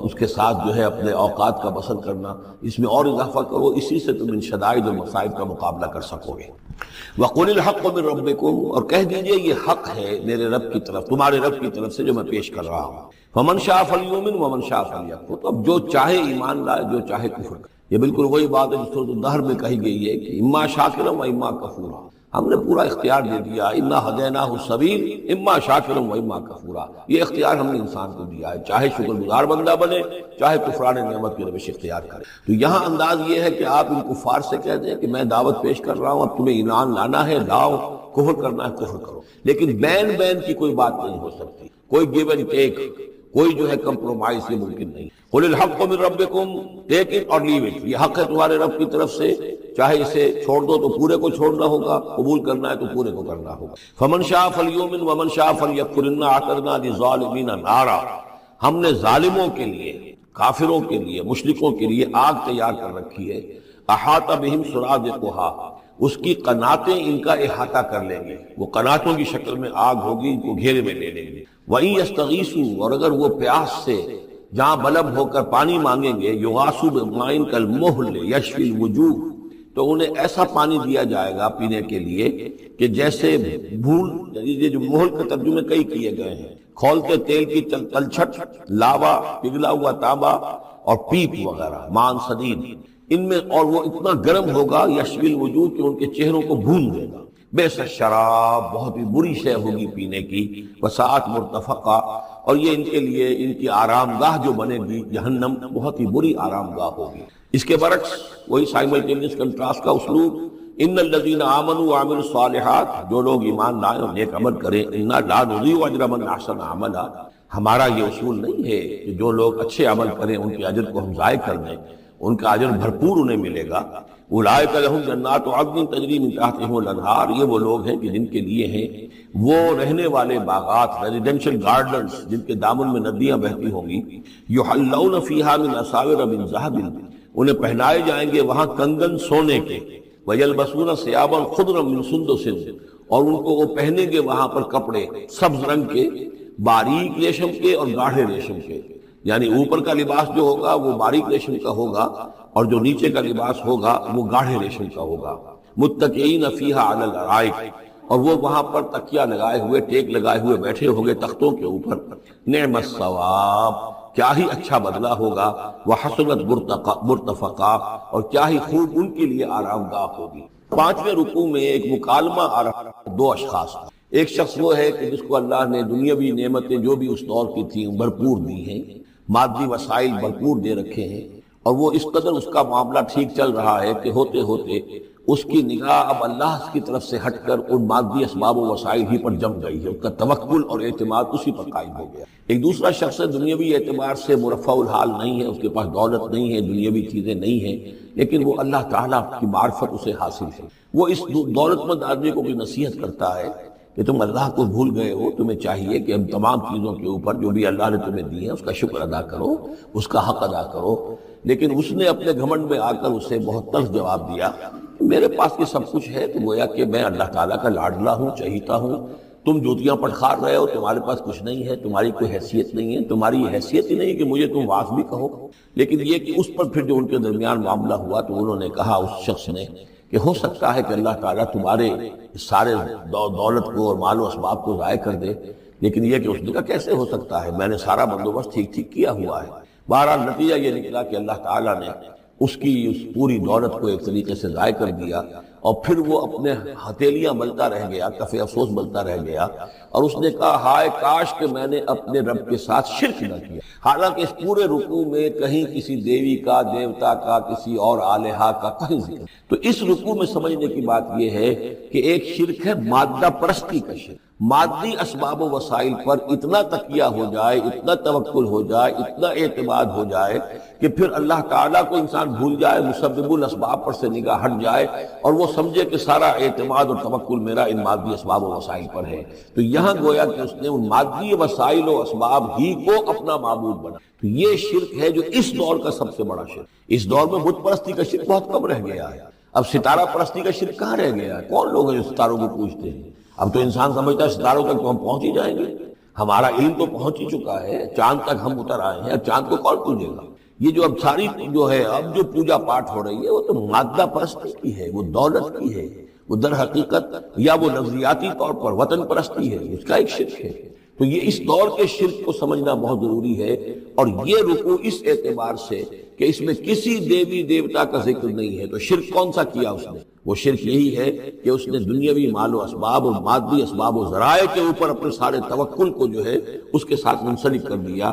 اس کے ساتھ جو ہے اپنے اوقات کا بسر کرنا، اس میں اور اضافہ کرو، اسی سے تم ان شدائد اور مصائب کا مقابلہ کر سکو گے۔ وَقُلِ الْحَقُّ مِنْ رَبِّكُمْ، اور کہہ دیجئے یہ حق ہے میرے رب کی طرف، تمہارے رب کی طرف سے جو میں پیش کر رہا ہوں۔ فَمَنْ شَاءَ فَلْيُؤْمِنْ وَمَنْ شَاءَ فَلْيَكْفُرْ، تو اب جو چاہے ایمان لائے، جو چاہے کفر کرے۔ یہ بالکل وہی بات ہے جو سورۃ الدہر میں کہی گئی ہے کہ اما شاکرا و اما کفورا، ہم نے پورا اختیار دے دیا، انا ہدیناہ السبیل اما شاکرا و اما کفورا، یہ اختیار ہم نے انسان کو دیا ہے، چاہے شکر گزار بندہ بنے، چاہے کفران نعمت کی روش اختیار کرے۔ تو یہاں انداز یہ ہے کہ آپ ان کفار سے کہہ دیں کہ میں دعوت پیش کر رہا ہوں، اب تمہیں ایمان لانا ہے لاؤ، کفر کرنا ہے کفر کرو، لیکن بین کی کوئی بات نہیں ہو سکتی، کوئی گیو اینڈ ٹیک، کوئی جو ہے کمپرومائز یہ ممکن نہیں۔ قُلِ الْحَقُّ مِنْ رَبِّكُمْ، ٹیک اٹ اور لیو اٹ، یہ حق ہے تمہارے رب کی طرف سے، چاہے اسے چھوڑ دو تو پورے کو چھوڑنا ہوگا، قبول کرنا ہے تو پورے کو کرنا ہوگا۔ فَمَنْ شَاءَ فَلْيُؤْمِنْ وَمَنْ شَاءَ فَلْيَكْفُرْ إِنَّا أَعْتَدْنَا لِلظَّالِمِينَ نَارًا، ہم نے ظالموں کے لیے، کافروں کے لیے، مشرکوں کے لیے آگ تیار کر رکھی ہے، أَحَاطَ بِهِمْ سُرَادِقُهَا، اس کی قناتیں ان کا احاطہ کر لیں گے، وہ قناتوں کی شکل میں آگ ہوگی، ان کو گھیرے میں لے لیں گے۔ وَإِن يَسْتَغِيثُوا، اور اگر وہ پیاس سے جہاں بلب ہو کر پانی مانگیں گے، يُغَاثُوا بِمَاءٍ كَالْمُهْلِ يَشْفِي الْوُجُوهَ، تو انہیں ایسا پانی دیا جائے گا پینے کے لیے کہ جیسے بھول، یہ جو مہل کے ترجمے کئی کیے گئے ہیں، کھولتے تیل کی تلچھٹ، لاوا، پگھلا ہوا تانبا اور پیپ وغیرہ، مان صدید، ان میں، اور وہ اتنا گرم ہوگا یشوی الوجوہ کہ ان کے چہروں کو بھون دے گا۔ بیس شراب، بہت ہی بری شے ہوگی پینے کی، وساعت مرتفقہ، اور یہ ان کے لیے ان کی آرام گاہ جو بنے گی جہنم، بہت ہی بری آرام گاہ ہوگی۔ اس کے برعکس وہی سائملٹینیس کنٹراسٹ کا اسلوب، ان الذین آمنوا وعملوا الصالحات، جو لوگ ایمان لائیں اور نیک عمل کریں، انا لا نضیع اجر من احسن عملا، ہمارا یہ اصول نہیں ہے کہ جو لوگ اچھے عمل کریں ان کے اجر کو ہم ضائع کر دیں، ان کا اجر بھرپور انہیں ملے گا۔ اولئک لہم جنات عدن تجری من تحتہم الانہار، یہ وہ لوگ ہیں کہ جن کے لیے ہیں وہ رہنے والے باغات، ریزیڈینشل گارڈنز، جن کے دامن میں ندیاں بہتی ہوں گی، یحلون فیہا من اساور من ذہب، انہیں پہنائے جائیں گے وہاں کنگن سونے کے، وَيَلْبَسُونَ ثِيَابًا خُضْرًا مِّن سُندُسٍ، اور ان کو وہ پہنیں گے وہاں پر کپڑے سبز رنگ کے، باریک ریشم کے اور گاڑھے ریشم کے، یعنی اوپر کا لباس جو ہوگا وہ باریک ریشم کا ہوگا اور جو نیچے کا لباس ہوگا وہ گاڑھے ریشم کا ہوگا. متکئین فیہا علی الارائک، اور وہ وہاں پر تکیہ لگائے ہوئے، ٹیک لگائے ہوئے بیٹھے ہوں گے تختوں کے اوپر. نعم الثواب، کیا ہی اچھا بدلہ ہوگا. وحسنت مرتفقا، اور کیا ہی خوب ان کے لیے آرام گاہ ہوگی. 5ویں رکوع میں ایک مکالمہ آ رہا ہے 2 اشخاص کا. ایک شخص وہ ہے کہ جس کو اللہ نے دنیاوی نعمتیں جو بھی اس دور کی تھیں بھرپور دی ہیں، مادی وسائل بھرپور دے رکھے ہیں، اور وہ اس قدر اس کا معاملہ ٹھیک چل رہا ہے کہ ہوتے ہوتے اس کی نگاہ اب اللہ کی طرف سے ہٹ کر ان مادی اسباب و وسائل ہی پر جم گئی ہے. اس کا توکل اور اعتماد اسی پر قائم ہو گیا. ایک دوسرا شخص دنیاوی اعتبار سے مرفع الحال نہیں ہے، اس کے پاس دولت نہیں ہے، دنیاوی چیزیں نہیں ہیں، لیکن وہ اللہ تعالیٰ کی معرفت اسے حاصل ہے. وہ اس دولت مند آدمی کو بھی نصیحت کرتا ہے کہ تم اللہ کو بھول گئے ہو، تمہیں چاہیے کہ ہم تمام چیزوں کے اوپر جو بھی اللہ نے تمہیں دی ہے اس کا شکر ادا کرو، اس کا حق ادا کرو. لیکن اس نے اپنے گھمنڈ میں آ کر اسے بہت تلخ جواب دیا، میرے پاس یہ سب کچھ ہے تو گویا کہ میں اللہ تعالیٰ کا لاڈلا ہوں، چہیتا ہوں. تم جوتیاں پٹخار رہے ہو، تمہارے پاس کچھ نہیں ہے، تمہاری کوئی حیثیت نہیں ہے، تمہاری یہ حیثیت ہی نہیں کہ مجھے تم واعظ بھی کہو. لیکن یہ کہ اس پر پھر جو ان کے درمیان معاملہ ہوا تو انہوں نے کہا اس شخص نے کہ ہو سکتا ہے کہ اللہ تعالیٰ تمہارے سارے دولت کو اور مال و اسباب کو ضائع کر دے. لیکن یہ کہ اس نے کہا کیسے ہو سکتا ہے، میں نے سارا بندوبست ٹھیک کیا ہوا ہے. بہرحال نتیجہ یہ نکلا کہ اللہ تعالیٰ نے اس کی اس پوری دولت کو ایک طریقے سے ضائع کر دیا، اور پھر وہ اپنے ہتھیلیاں ملتا رہ گیا، کف افسوس ملتا رہ گیا. اور اس نے کہا ہائے کاش کہ میں نے اپنے رب کے ساتھ شرک نہ کیا. حالانکہ اس پورے رکوع میں کہیں کسی دیوی کا، دیوتا کا، کسی اور الہہ کا کہیں ذکر. تو اس رکوع میں سمجھنے کی بات یہ ہے کہ ایک شرک ہے مادہ پرستی کا شرک. مادی اسباب و وسائل پر اتنا تکیہ ہو جائے، اتنا توکل ہو جائے، اتنا اعتماد ہو جائے کہ پھر اللہ تعالیٰ کو انسان بھول جائے، مسبب الاسباب پر سے نگاہ ہٹ جائے اور وہ سمجھے کہ سارا اعتماد اور توکل میرا ان مادی اسباب و وسائل پر ہے. تو یہاں گویا کہ اس نے ان مادی وسائل و اسباب ہی کو اپنا معبود بنا. تو یہ شرک ہے جو اس دور کا سب سے بڑا شرک. اس دور میں بت پرستی کا شرک بہت کم رہ گیا ہے. اب ستارہ پرستی کا شرک کہاں رہ گیا ہے؟ کون لوگ ہیں جو ستاروں کو پوجتے ہیں؟ اب تو انسان سمجھتا ہے ستاروں تک تو ہم پہنچ ہی جائیں گے، ہمارا علم تو پہنچ ہی چکا ہے، چاند تک ہم اتر آئے ہیں، اب چاند کو کون پوجے گا؟ یہ جو اب ساری جو ہے اب جو پوجا پاٹ ہو رہی ہے وہ تو مادہ پرستی کی ہے، وہ دولت کی ہے، وہ در حقیقت یا وہ نظریاتی طور پر وطن پرستی ہے، اس کا ایک شرک ہے. تو یہ اس دور کے شرک کو سمجھنا بہت ضروری ہے. اور یہ رکوع اس اعتبار سے کہ اس میں کسی دیوی دیوتا کا ذکر نہیں ہے. تو شرک کون سا کیا اس نے؟ وہ شرک یہی ہے کہ اس نے دنیاوی مال و اسباب اور مادی اسباب و ذرائع کے اوپر اپنے سارے توکل کو جو ہے اس کے ساتھ منسلک کر دیا.